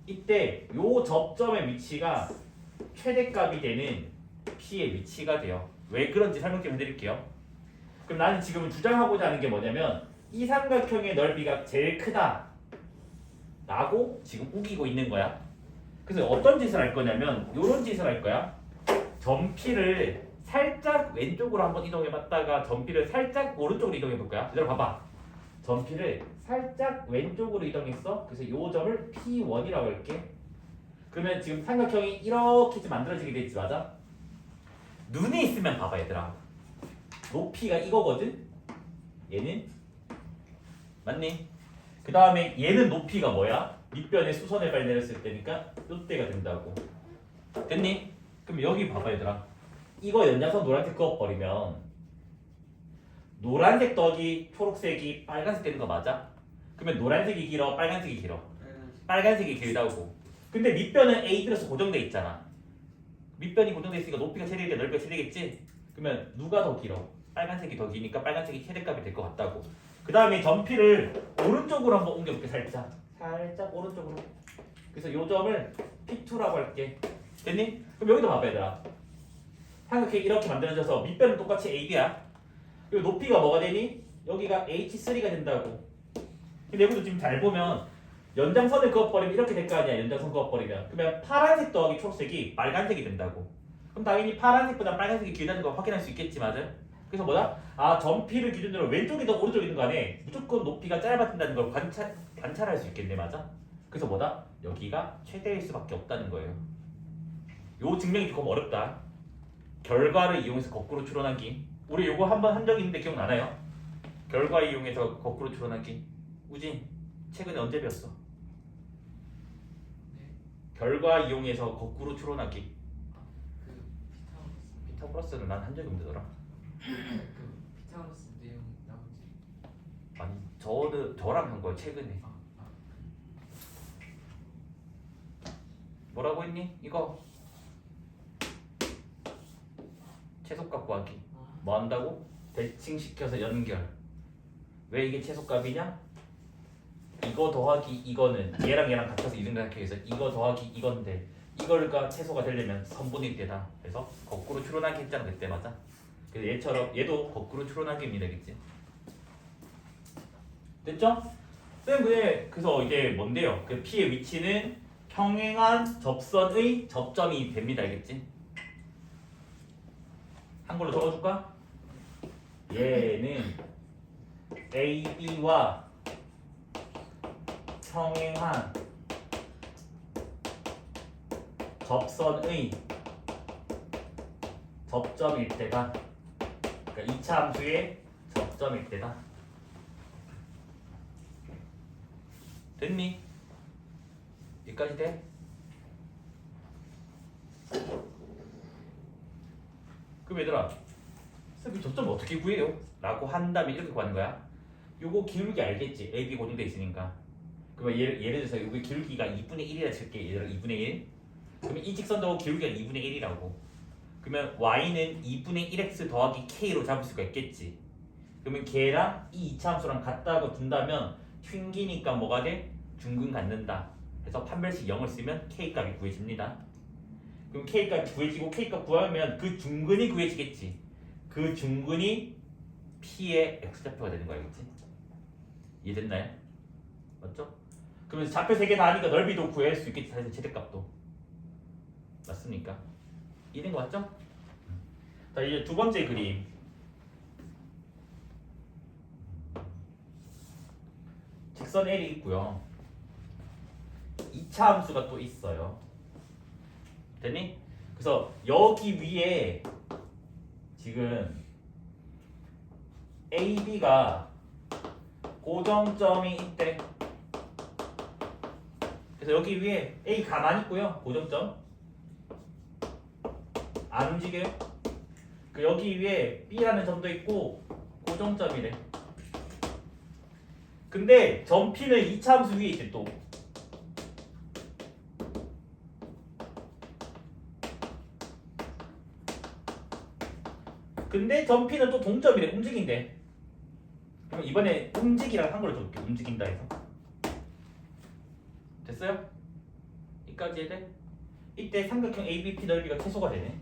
A: 이때 요 접점의 위치가 최대값이 되는 P의 위치가 돼요. 왜 그런지 설명 좀 해드릴게요. 그럼 나는 지금 주장하고자 하는 게 뭐냐면 이 삼각형의 넓이가 제일 크다 라고 지금 우기고 있는 거야. 그래서 어떤 짓을 할 거냐면 요런 짓을 할 거야. 점 P를 살짝 왼쪽으로 한번 이동해 봤다가 점 P를 살짝 오른쪽으로 이동해 볼 거야. 얘들아 봐봐. 점 P를 살짝 왼쪽으로 이동했어. 그래서 요 점을 P1이라고 할게. 그러면 지금 삼각형이 이렇게 만들어지게 되지, 맞아? 눈이 있으면 봐봐 얘들아. 높이가 이거거든? 얘는? 맞니? 그 다음에 얘는 높이가 뭐야? 밑변에 수선을 발내렸을 때니까 이때가 된다고. 됐니? 그럼 여기 봐봐 얘들아. 이거 연장선 노란색 그어버리면 노란색 더하기 초록색이 빨간색 되는 거 맞아? 그러면 노란색이 길어? 빨간색이 길어? 빨간색이 길다고. 근데 밑변은 A 플러스 고정돼 있잖아. 밑변이 고정돼 있으니까 높이가 최대이고 넓이가 최대겠지? 그러면 누가 더 길어? 빨간색이 더 기니까 빨간색이 최대값이 될 것 같다고. 그 다음에 점피를 오른쪽으로 한번 옮겨볼게. 살짝 오른쪽으로. 그래서 요 점을 P2라고 할게. 됐니? 그럼 여기도 봐봐 얘들아. 삼각형이 이렇게 만들어져서 밑변은 똑같이 AB야. 그리고 높이가 뭐가 되니? 여기가 H3가 된다고. 근데 여기도 지금 잘 보면 연장선을 그어버리면 이렇게 될 거 아니야. 연장선 그어버리면. 그러면 파란색 더하기 초록색이 빨간색이 된다고. 그럼 당연히 파란색보다 빨간색이 길다는 거 확인할 수 있겠지, 맞아? 그래서 뭐다? 아, 점피를 기준으로 왼쪽이든 오른쪽이든 간에 무조건 높이가 짧아진다는 걸 관찰할 수 있겠네, 맞아? 그래서 뭐다? 여기가 최대일 수밖에 없다는 거예요. 요 증명이 조금 어렵다. 결과를 이용해서 거꾸로 추론하기. 우리 요거 한번 한 적 있는데 기억나나요? 결과 이용해서 거꾸로 추론하기. 우진, 최근에 언제 배웠어?
B: 네.
A: 결과 이용해서 거꾸로 추론하기.
B: 그
A: 피타고라스는 난 한 적이 없더라.
B: 그 피타고라스 내용 나오지.
A: 아니, 저랑 한 거야 최근에. 뭐라고 했니? 이거 최소값 구하기. 뭐 한다고? 대칭시켜서 연결. 왜 이게 최소값이냐? 이거 더하기 이거는 얘랑 얘랑 같아서 이등각형에서 이거 더하기 이건데 이거가 최소가 되려면 선분의 때다. 그래서 거꾸로 추론하기 했잖아 그때 맞아? 그래서 얘처럼 얘도 거꾸로 추론하기입니다, 그치? 됐죠? 쌤 그래서 이게 뭔데요? 그 P의 위치는 평행한 접선의 접점이 됩니다, 알겠지? 한글로 적어줄까? 얘는 AB와 평행한 접선의 접점일 때다. 그러니까 2차 함수의 접점일 때다. 됐니? 여기까지 돼? 그럼 얘들아, 쌤이 접점 어떻게 구해요? 라고 한 다음에 이렇게 구하는 거야. 요거 기울기 알겠지? AB 고정돼 있으니까. 그러면 예를 들어서 여기 기울기가 2분의 1이라 칠게. 얘들아 2분의 1. 그러면 이 직선도 기울기가 2분의 1이라고. 그러면 y는 2분의 1x 더하기 k로 잡을 수가 있겠지. 그러면 걔랑 이 2차 함수랑 같다고 둔다면 튕기니까 뭐가 돼? 중근 갖는다. 그래서 판별식 0을 쓰면 k값이 구해집니다. 그럼 k값이 구해지고 k값 구하면 그 중근이 구해지겠지. 그 중근이 p의 x좌표가 되는 거야, 알겠지? 이해됐나요? 맞죠? 그러면 좌표 3개 다 하니까 넓이도 구할 수 있겠지. 사실 최대값도. 맞습니까? 이해된 거 맞죠? 자, 이제 두 번째 그림. 직선 L이 있고요. 2차 함수가 또 있어요. 됐니? 그래서 여기 위에 지금 AB가 고정점이 있대. 그래서 여기 위에 A 가만히 있고요. 고정점 안 움직여요. 그 여기 위에 B라는 점도 있고 고정점이래. 근데 점 P는 2차 함수 위에 있대 또. 근데 점 P는 또 동점이래. 움직인대. 그럼 이번에 움직이랑 한글로 적을게. 움직인다 해서. 됐어요? 이까지 해야 돼? 이때 삼각형 ABP 넓이가 최소가 되네.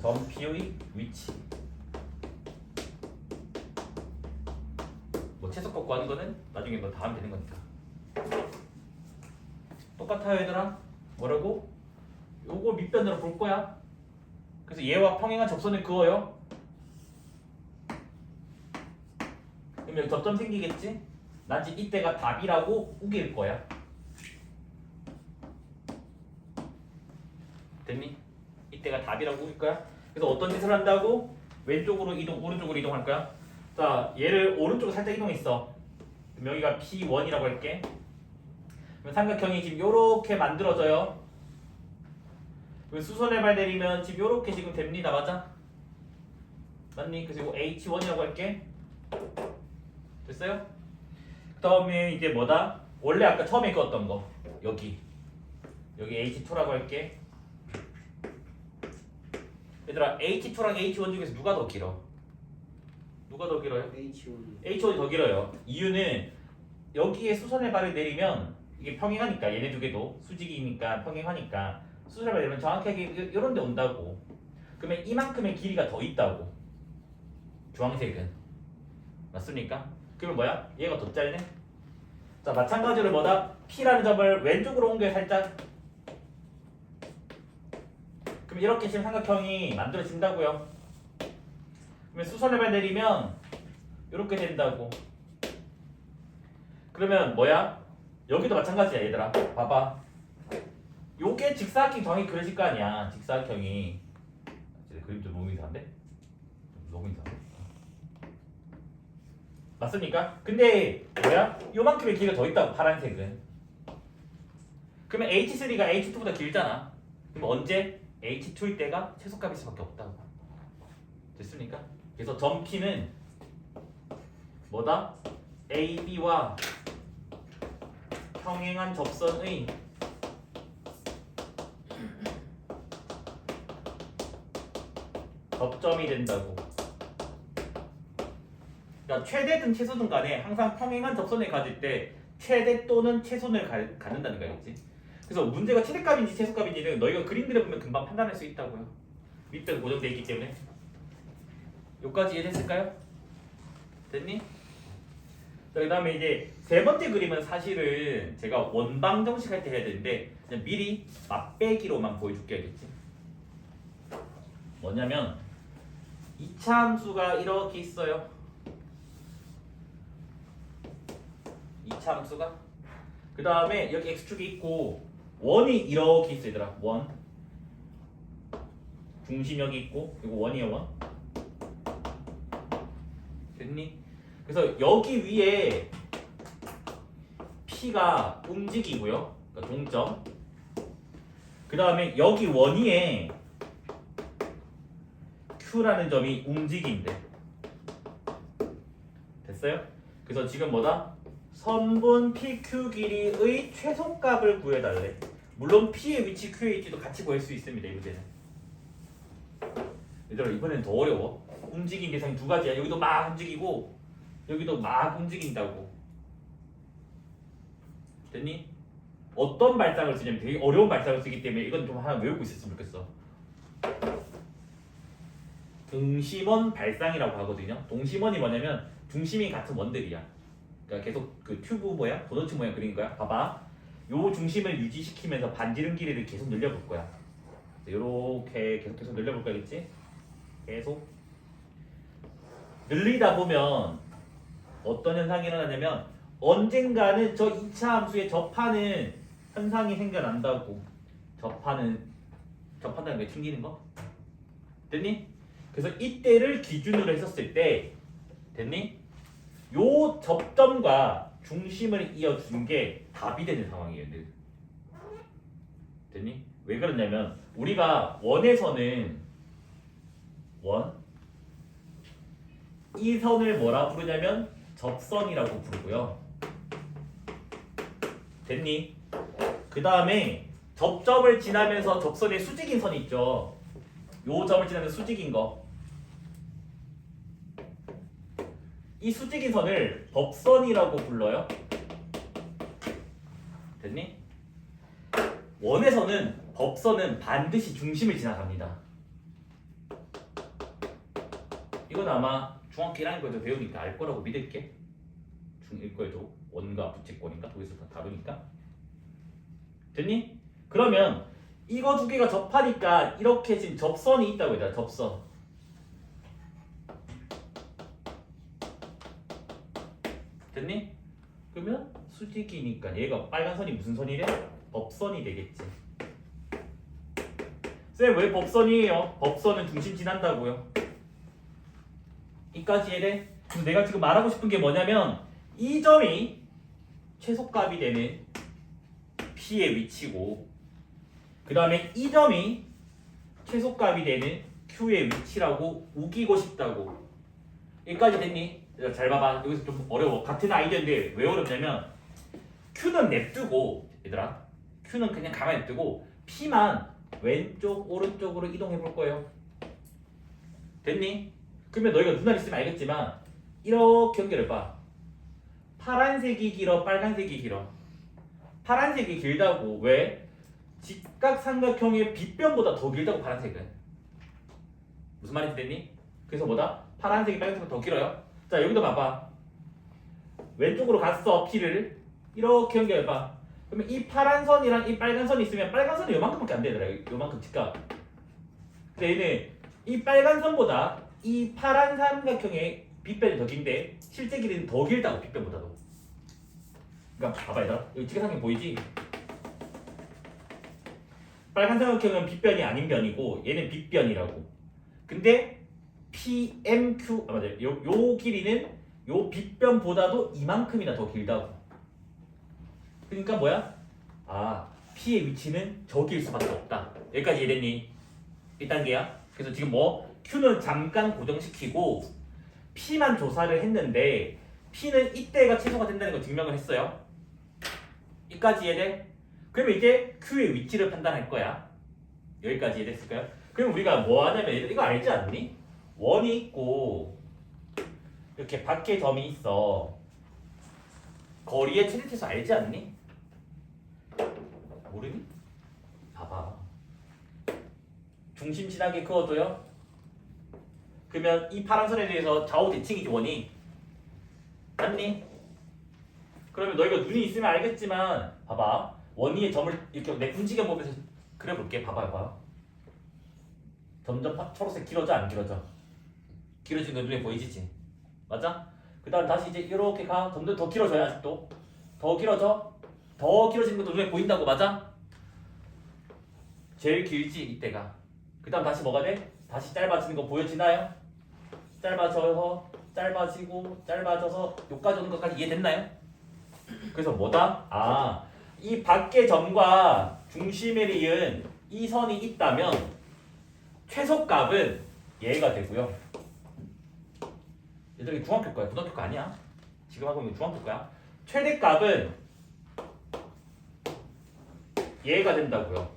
A: 점 P의 위치. 뭐 최소값 구하는 거는 나중에 뭐 다 하면 되는 거니까. 똑같아요, 얘들아? 뭐라고? 요거 밑변으로 볼 거야. 그래서 얘와 평행한 접선을 그어요. 그럼 여기 접점 생기겠지? 난 지금 이때가 답이라고 우길 거야. 됐니? 이때가 답이라고 우길 거야. 그래서 어떤 짓을 한다고? 왼쪽으로 이동, 오른쪽으로 이동할 거야. 자, 얘를 오른쪽으로 살짝 이동했어. 그럼 여기가 P1이라고 할게. 그럼 삼각형이 지금 요렇게 만들어져요. 그럼 수선의 발 내리면 지금 요렇게 지금 됩니다. 맞아? 맞니? 그래서 이거 H1이라고 할게. 됐어요? 그 다음에 이제 뭐다? 원래 아까 처음에 그었던 거 여기 H2라고 할게. 얘들아 H2랑 H1 중에서 누가 더 길어? 누가 더 길어요?
B: H1.
A: H1이 더 길어요. 이유는 여기에 수선의 발을 내리면 이게 평행하니까 얘네 두 개도 수직이니까 평행하니까 수선의 발을 내리면 정확하게 요런 데 온다고. 그러면 이만큼의 길이가 더 있다고. 주황색은 맞습니까? 그러면 뭐야? 얘가 더 짧네? 자, 마찬가지로 뭐다? P라는 점을 왼쪽으로 옮겨요, 살짝. 그럼 이렇게 지금 삼각형이 만들어진다고요. 그러면 수선의 발 내리면 이렇게 된다고. 그러면 뭐야? 여기도 마찬가지야, 얘들아. 봐봐. 요게 직사각형 정확히 그려질 거 아니야, 직사각형이. 그림 좀 너무 이상한데? 너무 이상한데? 맞습니까? 근데 뭐야? 요만큼의 길이가 더 있다고, 파란색은. 그러면 H3가 H2보다 길잖아. 그럼 언제? H2일 때가 최소값일 수밖에 없다고. 됐습니까? 그래서 점 P는 뭐다? AB와 평행한 접선의 접점이 된다고. 그러니까 최대든 최소든 간에 항상 평행한 접선을 가질 때 최대 또는 최소를 갖는다는 거겠지. 그래서 문제가 최대값인지 최소값인지는 너희가 그림 그려보면 금방 판단할 수 있다고요. 밑변 고정되어 있기 때문에. 여기까지 이해됐을까요? 됐니? 그 다음에 이제 세 번째 그림은 사실은 제가 원방 정식할 때 해야 되는데 그냥 미리 맛배기로만 보여줄게 알겠지? 뭐냐면 2차 함수가 이렇게 있어요. 2차 함수가 그 다음에 여기 x축이 있고 원이 이렇게 있어 얘들아. 원 중심 여기 있고 이거 원이에요. 원 됐니? 그래서 여기 위에 P가 움직이고요. 그러니까 동점. 그 다음에 여기 원위에 Q라는 점이 움직인대. 됐어요? 그래서 지금 뭐다? 선분 PQ 길이의 최소값을 구해달래. 물론 P의 위치, Q의 위치도 같이 구할 수 있습니다. 이 문제는. 얘들아 이번엔 더 어려워. 움직임 대상이 두 가지야. 여기도 막 움직이고 여기도 막 움직인다고. 됐니? 어떤 발상을 쓰냐면 되게 어려운 발상을 쓰기 때문에 이건 좀 하나 외우고 있었으면 좋겠어. 동심원 발상이라고 하거든요. 동심원이 뭐냐면 중심이 같은 원들이야. 그러니까 계속 그 튜브 모양, 도너츠 모양 그린 거야. 봐봐. 요 중심을 유지시키면서 반지름 길이를 계속 늘려볼 거야. 요렇게 계속 늘려볼 거겠지? 계속 늘리다 보면 어떤 현상이 일어나냐면 언젠가는 저 2차 함수에 접하는 현상이 생겨난다고. 접한다는 게 튕기는 거? 됐니? 그래서 이때를 기준으로 했었을 때 됐니? 요 접점과 중심을 이어준 게 답이 되는 상황이에요. 늘. 됐니? 왜 그러냐면 우리가 원에서는 이 선을 뭐라 부르냐면 접선이라고 부르고요. 됐니? 그 다음에 접점을 지나면서 접선에 수직인 선이 있죠. 요 점을 지나면서 수직인 거. 이 수직인 선을 법선이라고 불러요. 됐니? 원에서는 법선은 반드시 중심을 지나갑니다. 이건 아마 중학교 1학년에도 배우니까 알 거라고 믿을게. 중1거에도 원과 부채꼴인가 거기서 다 다루니까. 됐니? 그러면 이거 두 개가 접하니까 이렇게 지금 접선이 있다고 해야 되나? 접선. 됐니? 그러면 수직이니까 얘가 빨간 선이 무슨 선이래? 법선이 되겠지. 쌤 왜 법선이에요? 법선은 중심 지난다고요. 이까지 이해돼? 그래서 내가 지금 말하고 싶은 게 뭐냐면 이 점이 최소값이 되는 P의 위치고 그 다음에 이 점이 최소값이 되는 Q의 위치라고 우기고 싶다고. 여기까지 됐니? 잘 봐봐. 여기서 좀 어려워. 같은 아이디어인데 왜 어렵냐면 Q는 냅두고 얘들아 Q는 그냥 가만히 냅두고 P만 왼쪽 오른쪽으로 이동해 볼 거예요. 됐니? 그러면 너희가 눈알 있으면 알겠지만 이렇게 연결해봐. 파란색이 길어 빨간색이 길어. 파란색이 길다고. 왜? 직각삼각형의 빗변보다 더 길다고. 파란색은 무슨 말인지 됐니? 그래서 뭐다? 파란색이 빨간색보다 더 길어요. 자 여기도 봐봐. 왼쪽으로 갔어. P를 이렇게 연결해봐. 그러면 이 파란 선이랑 이 빨간 선이 있으면 빨간 선이 요만큼밖에 안 되더라. 요만큼 직각. 근데 얘는 이 빨간 선보다 이 파란 삼각형의 빗변이 더 긴데 실제 길이는 더 길다고. 빗변보다도. 그러니까 봐봐 얘들아. 여기 직각삼각형 보이지? 빨간 삼각형은 빗변이 아닌 변이고 얘는 빗변이라고. 근데 PMQ 맞아요. 요 길이는 요 빗변보다도 이만큼이나 더 길다고. 그러니까 뭐야? 아 P의 위치는 저기일 수밖에 없다. 여기까지 이해됐니? 1단계야. 그래서 지금 뭐 Q는 잠깐 고정시키고 P만 조사를 했는데 P는 이때가 최소가 된다는 걸 증명을 했어요. 여기까지 이해돼? 그러면 이제 Q의 위치를 판단할 거야. 여기까지 이해됐을까요? 그럼 우리가 뭐 하냐면 이거 알지 않니? 원이 있고 이렇게 밖에 점이 있어. 거리의 최대치수 알지 않니? 모르니? 봐봐. 중심 지나게 그어줘요. 그러면 이 파란 선에 대해서 좌우 대칭이지 원이. 맞니? 그러면 너희가 눈이 있으면 알겠지만 봐봐. 원위의 점을 이렇게 내 움직여보면서 그려볼게. 봐봐. 점점 초록색 길어져 안 길어져? 길어진 거 눈에 보이지지? 맞아? 그 다음 다시 이제 이렇게 가. 점점 더 길어져요. 아직도 더 길어져. 더 길어지는 것도 눈에 보인다고. 맞아? 제일 길지 이때가. 그 다음 다시 뭐가 돼? 다시 짧아지는 거 보여지나요? 짧아져서 짧아지고 짧아져서 여기까지 오는 것까지 이해됐나요? 그래서 뭐다? 이 밖의 점과 중심에 이은 이 선이 있다면 최소값은 얘가 되고요. 얘들이 중학교 거야. 고등학교 거 아니야. 지금 하고 있는 거 중학교 거야. 최대값은 얘가 된다고요.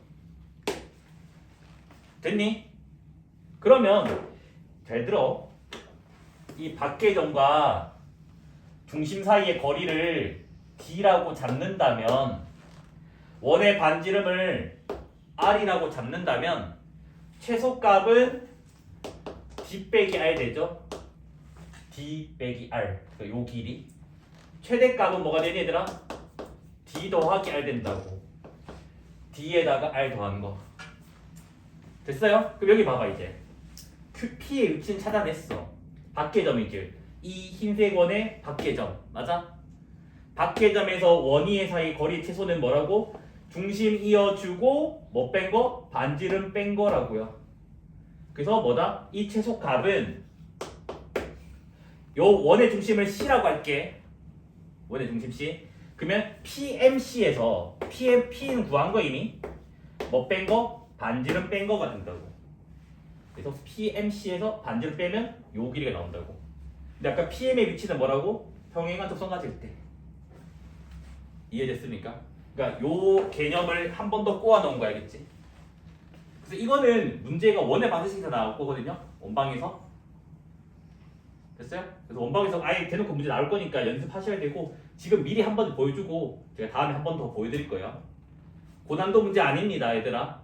A: 됐니? 그러면 잘 들어. 이 밖의 점과 중심 사이의 거리를 D라고 잡는다면 원의 반지름을 R이라고 잡는다면 최소값은 D 빼기 R 되죠? D 빼기 R. 요 길이. 최대값은 뭐가 되니 얘들아? D 더하기 R 된다고. D에다가 R 더하는 거. 됐어요? 그럼 여기 봐봐 이제. QP의 위치는 찾아냈어. 밖의 점이지. 이 흰색 원의 밖의 점. 맞아? 밖의 점에서 원위의 사이 거리 최소는 뭐라고? 중심 이어주고 뭐 뺀 거? 반지름 뺀 거라고요. 그래서 뭐다? 이 최소값은 요 원의 중심을 C라고 할게. 원의 중심 C. 그러면 PMC에서 P는 구한 거 이미 뭐 뺀 거? 반지름 뺀 거가 된다고. 그래서 PMC에서 반지름 빼면 요 길이가 나온다고. 근데 아까 PM의 위치는 뭐라고? 평행한 접선 가질 때. 이해됐습니까? 그러니까 요 개념을 한 번 더 꼬아 놓은 거 알겠지? 그래서 이거는 문제가 원의 반드시에서 나올 거거든요. 원방에서. 됐어요? 그래서 원방에서 아예 대놓고 문제 나올 거니까 연습하셔야 되고 지금 미리 한 번 보여주고 제가 다음에 한 번 더 보여드릴 거예요. 고난도 문제 아닙니다, 얘들아.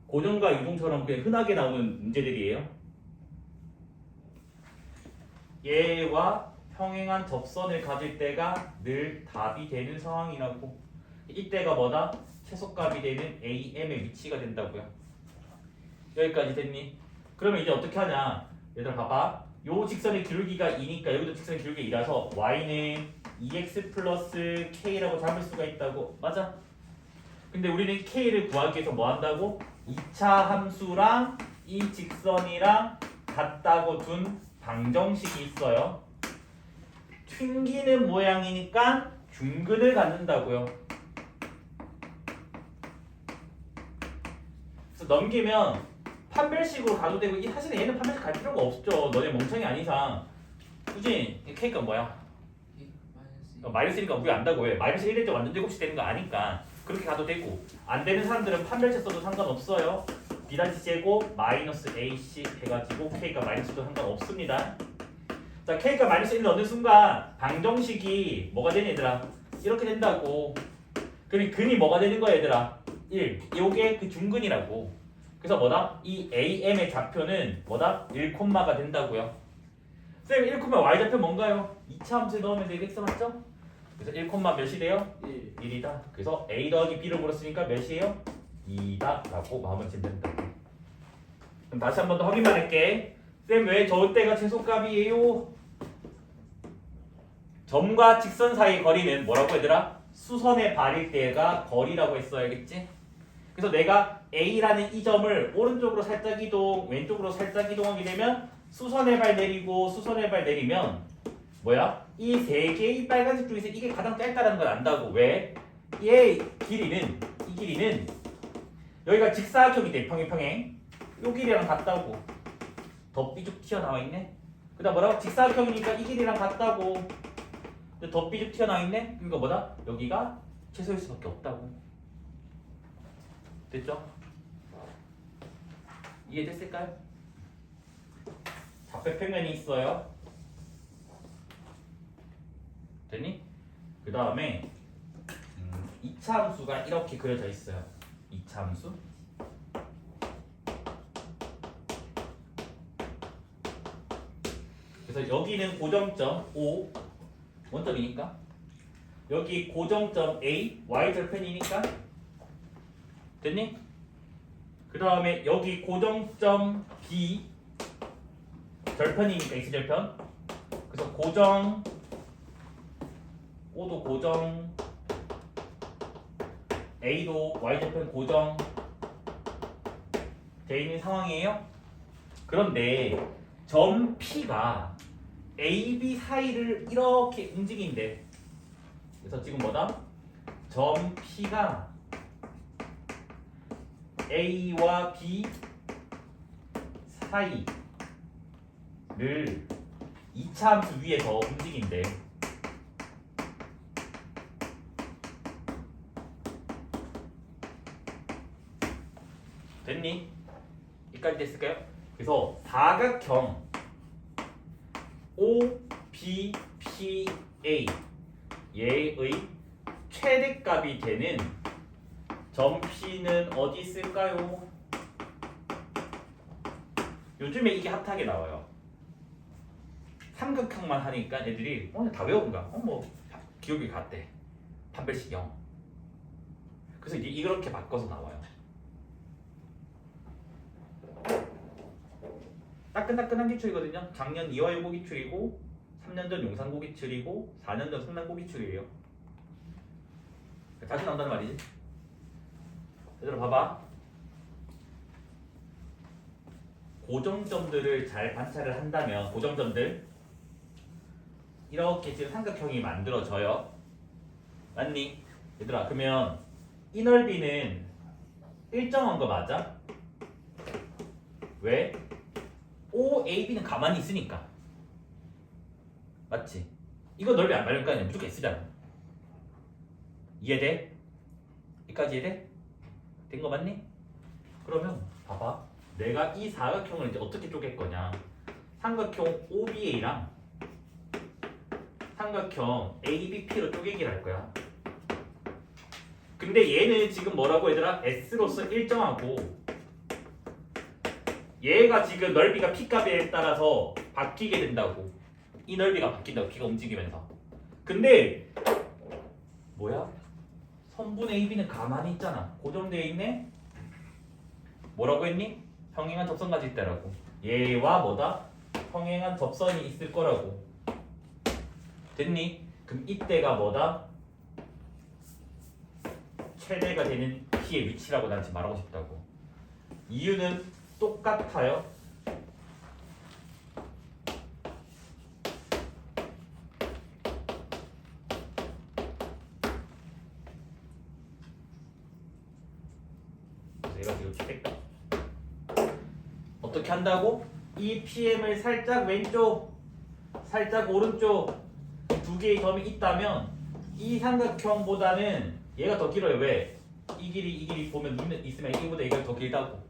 A: 고정과 유동처럼 그냥 흔하게 나오는 문제들이에요. 얘와 평행한 접선을 가질 때가 늘 답이 되는 상황이라고. 이때가 뭐다? 최소값이 되는 AM의 위치가 된다고요. 여기까지 됐니? 그러면 이제 어떻게 하냐? 얘들아 봐봐. 요 직선의 기울기가 2니까 여기도 직선의 기울기가 2라서 y는 2x 플러스 k라고 잡을 수가 있다고. 맞아? 근데 우리는 k를 구하기 위해서 뭐 한다고? 2차 함수랑 이 직선이랑 같다고 둔 방정식이 있어요. 튕기는 모양이니까 중근을 갖는다고요. 그래서 넘기면 판별식으로 가도 되고 사실은 얘는 판별식 갈 필요가 없죠. 너네 멍청이 아닌 이상. 그지? k가 뭐야? 마이너스 1이니까 우리가 안다고. 왜? 마이너스 1 될 때 완전 제곱식 되는 거 아니까 그렇게 가도 되고, 안 되는 사람들은 판별식 써도 상관없어요. b' 제곱 마이너스 ac 해가지고 k가 마이너스도 상관없습니다. 자, k가 마이너스 1을 넣는 순간 방정식이 뭐가 되니 얘들아? 이렇게 된다고. 그럼 근이 뭐가 되는 거야 얘들아? 1. 요게 그 중근이라고. 그래서 뭐다? 이 AM의 좌표는 뭐다? 1콤마가 된다고요. 쌤 1콤마 y좌표 뭔가요? 2차 함수에 넣으면 되겠어, 맞죠? 그래서 1콤마 몇이 돼요? 1이다. 그래서 A 더하기 B를 물었으니까 몇이에요? 2다 라고 마음을 짓는 된다. 그럼 다시 한 번 더 확인만 할게. 쌤 왜 저때가 최소값이에요? 점과 직선 사이 거리는 뭐라고 얘들아? 수선의 발일 때가 거리라고 했어야겠지? 그래서 내가 A라는 이 점을 오른쪽으로 살짝 이동, 왼쪽으로 살짝 이동하게 되면 수선의 발 내리고 수선의 발 내리면 뭐야? 이 세 개의 빨간색 중에서 이게 가장 짧다라는 걸 안다고. 왜? 얘 길이는, 이 길이는 여기가 직사각형이 돼. 평행. 요 길이랑 같다고. 더 삐죽 튀어나와 있네. 그 다음 뭐라고? 직사각형이니까 이 길이랑 같다고. 근데 더 삐죽 튀어나와 있네? 그러니까 뭐다? 여기가 최소일 수밖에 없다고. 됐죠? 이해됐을까요? 좌표 평면이 있어요. 됐니? 그 다음에 이차 함수가 이렇게 그려져 있어요. 이차 함수. 그래서 여기는 고정점 O 원점이니까 여기 고정점 A Y 절편이니까 됐니? 그 다음에 여기 고정점 B 절편이니까 X 절편. 그래서 고정 O도 고정 A도 Y절편 고정 되어 있는 상황이에요. 그런데 점 P가 A, B 사이를 이렇게 움직인대. 그래서 지금 뭐다? 점 P가 A와 B 사이를 2차 함수 위에서 움직인대. 됐니? 여기까지 됐을까요? 그래서 사각형 OBPA 얘의 최대값이 되는 점 P는 어디 있을까요? 요즘에 이게 핫하게 나와요. 삼각형만 하니까 애들이 다 외운가? 뭐 기억이 갔대. 판별식형. 그래서 이제 이렇게 바꿔서 나와요. 따끈따끈한 기출이거든요. 작년 2화 요거 기출이고 3년 전 용산고 기출이고 4년 전 성남고 기출이에요. 자주 나온다는 말이지. 얘들아 봐봐. 고정점들을 잘 관찰을 한다면 고정점들 이렇게 지금 삼각형이 만들어져요. 맞니? 얘들아 그러면 이 넓이는 일정한 거 맞아? 왜? OAB는 가만히 있으니까. 맞지? 이거 넓이 안 바를 거 아니야. 무조건 S잖아. 이해돼? 여기까지 이해돼? 된 거 맞니? 그러면 봐봐. 내가 이 사각형을 이제 어떻게 쪼갤 거냐. 삼각형 OBA랑 삼각형 ABP로 쪼개기를 할 거야. 근데 얘는 지금 뭐라고 얘들아? S로서 일정하고 얘가 지금 넓이가 P값에 따라서 바뀌게 된다고. 이 넓이가 바뀐다고 P가 움직이면서. 근데 뭐야? 선분 AB는 가만히 있잖아. 고정되어 있네? 뭐라고 했니? 평행한 접선까지 있다라고. 얘와 뭐다? 평행한 접선이 있을 거라고. 됐니? 그럼 이때가 뭐다? 최대가 되는 P의 위치라고 난 지금 말하고 싶다고. 이유는 똑같아요. 그래서 얘가 지금 최대값. 어떻게 한다고? 이 PM을 살짝 왼쪽, 살짝 오른쪽 두 개의 점이 있다면 이 삼각형보다는 얘가 더 길어요. 왜? 이 길이 보면 눈에 있으면 이거보다 얘가 더 길다고.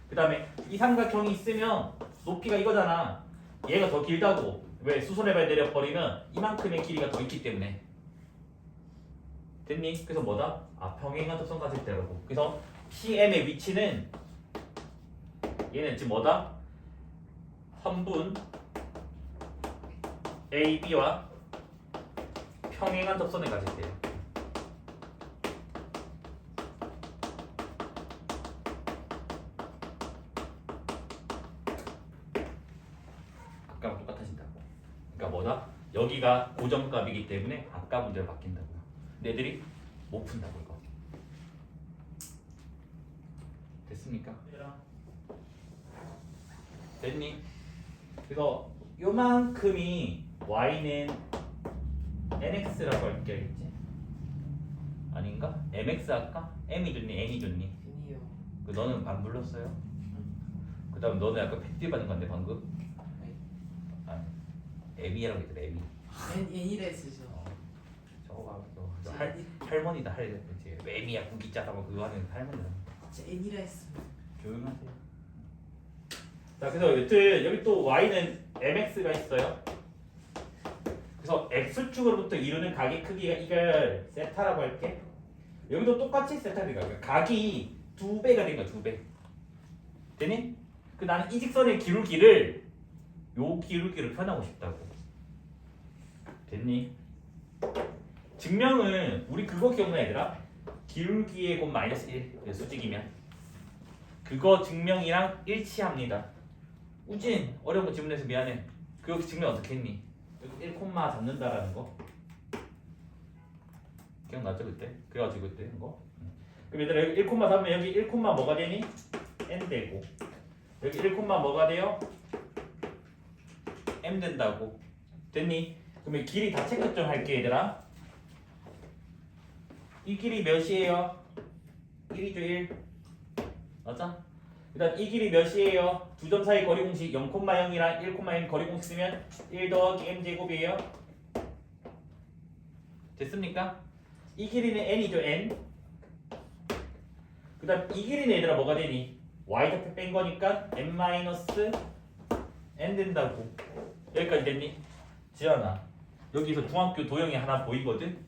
A: 그 다음에 이 삼각형이 있으면 높이가 이거잖아. 얘가 더 길다고. 왜? 수선해발 내려버리면 이만큼의 길이가 더 있기 때문에. 됐니? 그래서 뭐다? 평행한 접선 가질 때라고. 그래서 PM의 위치는 얘는 지금 뭐다? 선분 AB와 평행한 접선을 가질 때요. 아까랑 똑같아진다고. 그러니까 뭐다? 여기가 고정값이기 때문에 아까 문제로 바뀐다고. 근데 애들이 못 푼다고 이거. 됐습니까? 됐니? 그래서 요만큼이 y는 nx라고 할게야겠지? 아닌가? mx 할까? m이 좋니? n이 좋니?
B: 아니요.
A: 그 너는 안 불렀어요? 그 다음 너는 약간 팩트 받은 건데 방금? 아니 m이라고 했더라 m.
B: N이라 했으죠.
A: 저거 할머니다 할지 m이야 국기 짜다고 그거 하는 할머니다.
B: 진짜 N이라 했으면.
A: 조용하세요. 자 그래서 여튼 여기 또 y는 mx가 있어요. 그래서 x축으로부터 이루는 각의 크기가 이걸 세타라고 할게. 여기도 똑같이 세타가 되니까 그러니까 각이 2배가 된 거야. 2배. 되니? 그 나는 이 직선의 기울기를 요 기울기를 표현하고 싶다고. 됐니? 증명은 우리 그거 기억나 얘들아? 기울기의 곱 마이너스 1 수직이면 그거 증명이랑 일치합니다. 우진 어려운 거 질문해서 미안해. 그거 증명 어떻게 했니? 1, 잡는다라는 거 기억나죠 그때? 그래가지고 그때 한 거. 그럼 얘들아 여기 1, 잡으면 여기 1, 뭐가 되니? n 되고 여기 1, 뭐가 돼요? m 된다고. 됐니? 그러면 길이 다 체크 좀 할게 얘들아. 이 길이 몇이에요? 1이죠 1. 맞아? 일단 이 길이 몇이에요? 두 점 사이 거리 공식 0,0이랑 1,1 거리 공식 쓰면 1 더하기 m제곱이에요. 됐습니까? 이 길이는 n이죠 n. 그 다음 이 길이는 얘들아 뭐가 되니? y좌표 뺀 거니까 n-n 된다고. 여기까지 됐니? 지연아 여기서 중학교 도형이 하나 보이거든?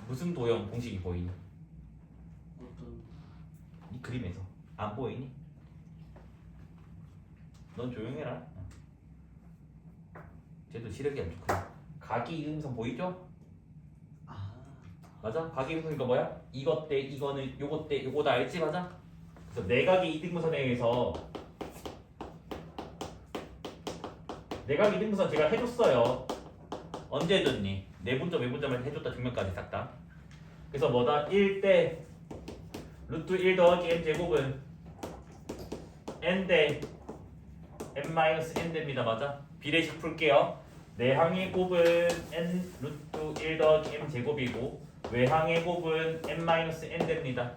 A: 무슨 도형 공식이 보이니?
C: 어떤
A: 이 그림에서 안 보이니? 넌 조용해라. 쟤도 시력이 안 좋고. 각이 이음선 보이죠?
C: 아
A: 맞아? 각이 이음선이니까 뭐야? 이것 대 이거는 요것 대 요거다 알지 맞아? 그래서 내각이 이등분선에 의해서 내각 이등분선 제가 해줬어요. 언제 해줬니? 내분점 외분점을 해줬다 증명까지 싹 다. 그래서 뭐다? 1대 루트 1 더하기 n 제곱은 n 대 n-n 됩니다. 맞아? 비례식 풀게요. 내항의 곱은 n 루트 1 더하기 m 제곱이고 외항의 곱은 n-n 됩니다.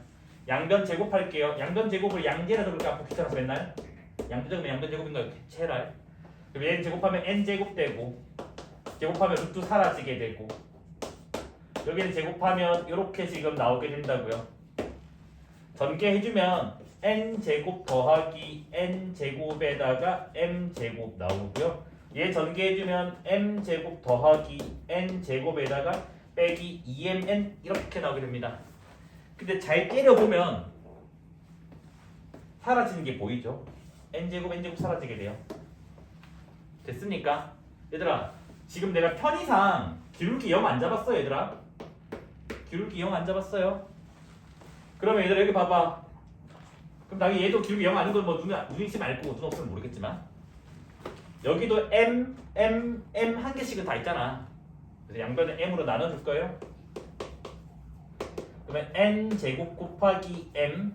A: 양변 제곱할게요. 양변 제곱을 양제라 적을까? 아까 귀찮아서 맨날 양변 적으면 양변 제곱인가? 체랄. 그럼 얘는 제곱하면 n 제곱 되고 제곱하면 루트 사라지게 되고 여기는 제곱하면 이렇게 지금 나오게 된다고요. 전개해주면 n 제곱 더하기 n 제곱에다가 m 제곱 나오고요. 얘 전개해주면 m 제곱 더하기 n 제곱에다가 빼기 2mn 이렇게 나오게 됩니다. 근데 잘 때려보면 사라지는 게 보이죠? n 제곱 사라지게 돼요. 됐습니까? 얘들아 지금 내가 편의상 기울기 0 안 잡았어 얘들아. 기울기 0 안 잡았어요. 그러면 얘들아 여기 봐봐. 그럼 나중에 얘도 기울기 0 아닌 건 뭐 눈 있으면 알 거고 눈 없으면 모르겠지만 여기도 m 한 개씩은 다 있잖아. 그래서 양변을 m으로 나눠줄 거예요. 그러면 n 제곱 곱하기 m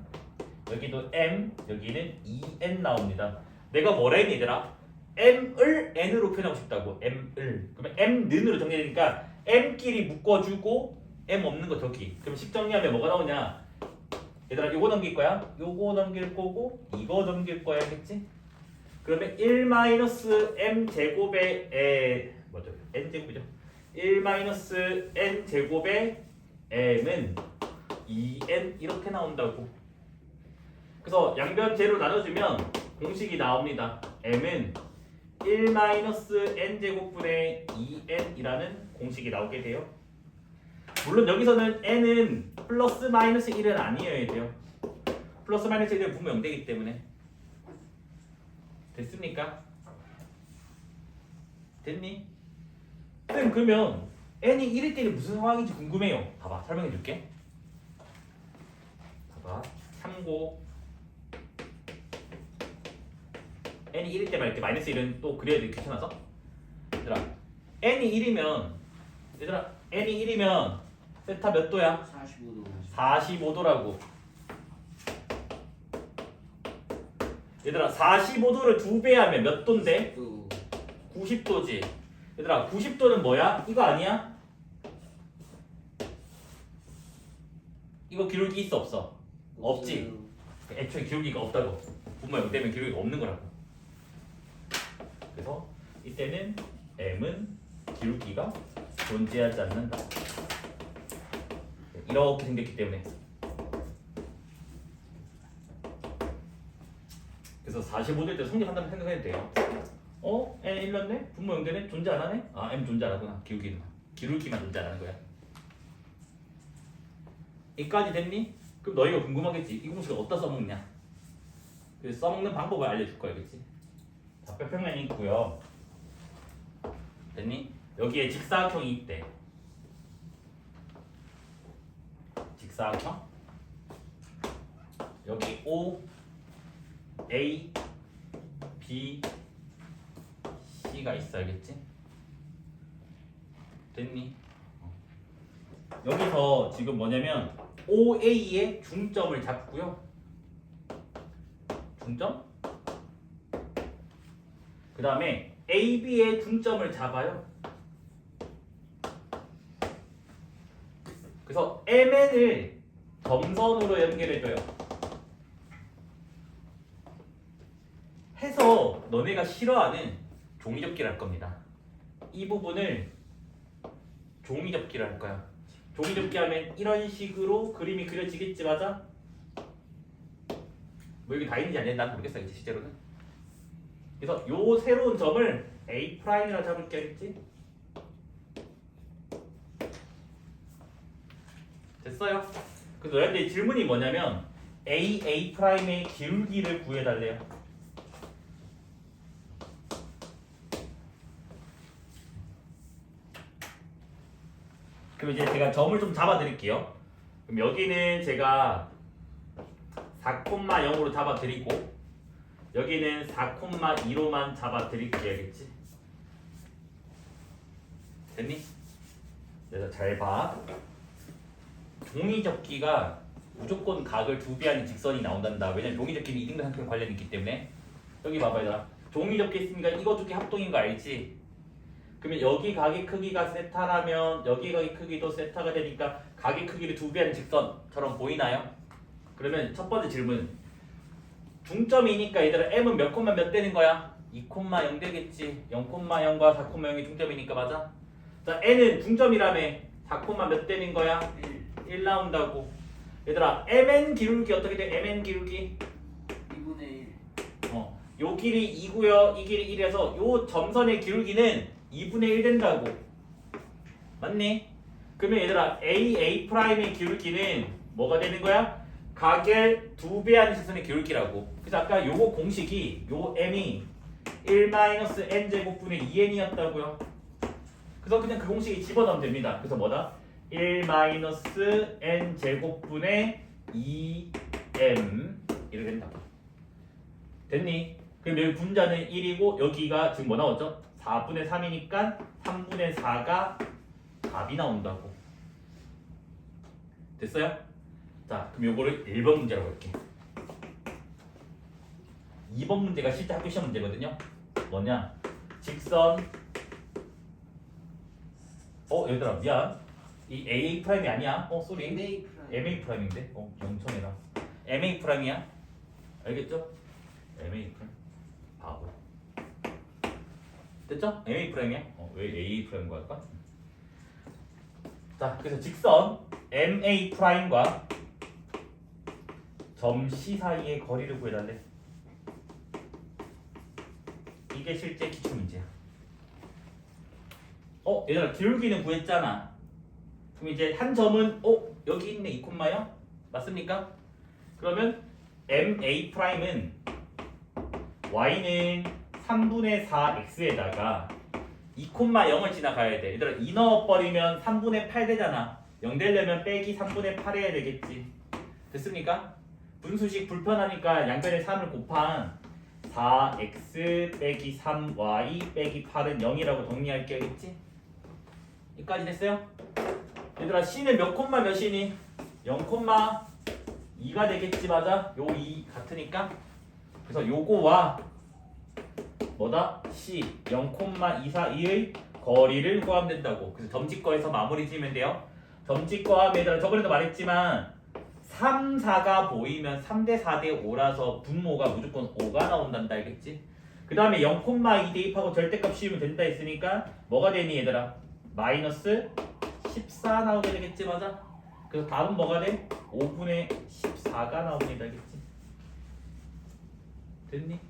A: 여기도 m 여기는 2n 나옵니다. 내가 뭐라 했니 얘들아? m을 n으로 표현하고 싶다고. m을 그러면 m는으로 정리되니까 m끼리 묶어주고 m 없는 거 저기. 그럼 식 정리하면 뭐가 나오냐? 얘들아 요거 넘길 거야. 요거 넘길 거고 이거 넘길 거야 겠지? 그러면 1-m 제곱의 뭐죠? n 제곱이죠. 1-n 제곱의 m은 2n 이렇게 나온다고. 그래서 양변 제로 나눠주면 공식이 나옵니다. m은 1-n 제곱분의 2n이라는 공식이 나오게 돼요. 물론 여기서는 n은 플러스 마이너스 1은 아니어야 돼요. 플러스 마이너스 1은 분명 0되기 때문에. 됐습니까? 됐니? 쌤 그러면 n이 1일 때는 무슨 상황인지 궁금해요. 봐봐 설명해 줄게. 봐봐 참고 n이 1일 때만 이렇게 마이너스 1은 또 그려야 돼 귀찮아서. 얘들아 n이 1이면 얘들아 n이 1이면 세타 몇 도야?
C: 45도
A: 45도라고. 얘들아 45도를 2배 하면 몇 도인데?
C: 또
A: 90도지. 얘들아 90도는 뭐야? 이거 아니야? 이거 기울기 있어 없어? 없지. 애초에 기울기가 없다고. 분모 0 되면 기울기가 없는 거라고. 그래서 이때는 m은 기울기가 존재하지 않는다. 이렇게 생겼기 때문에. 그래서 45도일 때 성립한다면 생각해도 돼요. n 1렀네? 분모 0되네? 존재 안 하네? 아 m 존재 안 하구나. 기울기는. 기울기만 존재하는 거야. 이까지 됐니? 그럼 너희가 궁금하겠지. 이 공식을 어디다 써먹냐? 그 써먹는 방법을 알려줄 거야, 그렇지? 좌표평면이 있고요. 됐니? 여기에 직사각형이 있대. 직사각형. 여기 O, A, B, C가 있어야겠지? 됐니? 여기서 지금 뭐냐면 OA의 중점을 잡고요. 중점? 그 다음에 AB의 중점을 잡아요. 그래서 MN을 점선으로 연결해줘요. 해서 너네가 싫어하는 종이접기를 할 겁니다. 이 부분을 종이접기를 할 거야. 종이접기 하면 이런 식으로 그림이 그려지겠지, 맞아? 뭐 여기 다 있는지 안 있는지 난 모르겠어, 이제 실제로는. 그래서 요 새로운 점을 A'이라 잡을게, 알겠지? 됐어요? 그래서 너희한테 질문이 뭐냐면 A''의 기울기를 구해달래요. 그럼 이제 제가 점을 좀 잡아드릴게요. 그럼 여기는 제가 4,0으로 잡아드리고 여기는 4,2로만 잡아드릴게요. 알겠지? 됐니? 그래서 잘 봐. 종이접기가 무조건 각을 2배 하는 직선이 나온단다. 왜냐면 종이접기는 이등변상편 관련이 있기 때문에. 여기 봐봐 얘들아. 종이접기 있으니까 이거 두 개 합동인 거 알지? 그러면 여기 각의 크기가 세타라면 여기 각의 크기도 세타가 되니까 각의 크기를 2배 하는 직선처럼 보이나요? 그러면 첫 번째 질문. 중점이니까 얘들아 m은 몇 콤마 몇 되는 거야? 2,0 되겠지. 0,0과 4,0이 중점이니까 맞아? 자 n은 중점이라며 4, 몇 되는 거야? 1 나온다고. 얘들아 mn 기울기 어떻게 돼? mn 기울기
C: 2분의 1.
A: 요 길이 2고요. 이 길이 1에서 요 점선의 기울기는 2분의 1 된다고. 맞니? 그러면 얘들아 A''의 기울기는 뭐가 되는 거야? 각을 2배 하는 직선의 기울기라고. 그래서 아까 요거 공식이 요 m이 1-n제곱분의 2n이었다고요. 그래서 그냥 그 공식에 집어넣으면 됩니다. 그래서 뭐다? 1-n제곱분의 2m 이렇게 된다고. 됐니? 그럼 여기 분자는 1이고 여기가 지금 뭐 나왔죠? 4분의 3이니까 3분의 4가 답이 나온다고. 됐어요? 자, 그럼 요거를 1번 문제라고 할게. 2번 문제가 실제 학교 시험 문제거든요. 뭐냐? 직선 얘들아 미안. 이 A 프라임이 아니야. 쏘리.
C: MA 프라임.
A: MA 프라임인데. 영천해라. MA 프라임이야. 알겠죠? MA 프라임. 바보. 됐죠? MA 프라임이야? 왜 A 프라임과 할까? 자, 그래서 직선 MA 프라임과 점 C 사이의 거리를 구해달래. 이게 실제 기출 문제야. 얘들아 기울기는 구했잖아. 그럼 이제 한 점은 여기 있네 2콤마요? 맞습니까? 그러면 MA 프라임은 y는 3분의 4x에다가 2,0을 지나가야 돼. 얘들아 2 넣어버리면 3분의 8 되잖아. 0 되려면 빼기 3분의 8 해야 되겠지. 됐습니까? 분수식 불편하니까 양변에 3을 곱한 4x 빼기 3y 빼기 8은 0이라고 정리할게. 알겠지? 여기까지 됐어요? 얘들아 c는 몇 콤마 몇이니? 0,2가 되겠지. 맞아? 요 2 같으니까. 그래서 요거와 뭐다? c 0,2 사이의 거리를 구하면 된다고. 그래서 점집거에서 마무리 지으면 돼요. 점집거하면 얘들아 저번에도 말했지만 3, 4가 보이면 3대 4대 5라서 분모가 무조건 5가 나온단다. 알겠지? 그 다음에 0,2 대입하고 절대값 씌우면 된다 했으니까 뭐가 되니 얘들아? 마이너스 14 나오게 되겠지. 맞아? 그래서 답은 뭐가 돼? 5분의 14가 나옵니다. 알겠지? 됐니?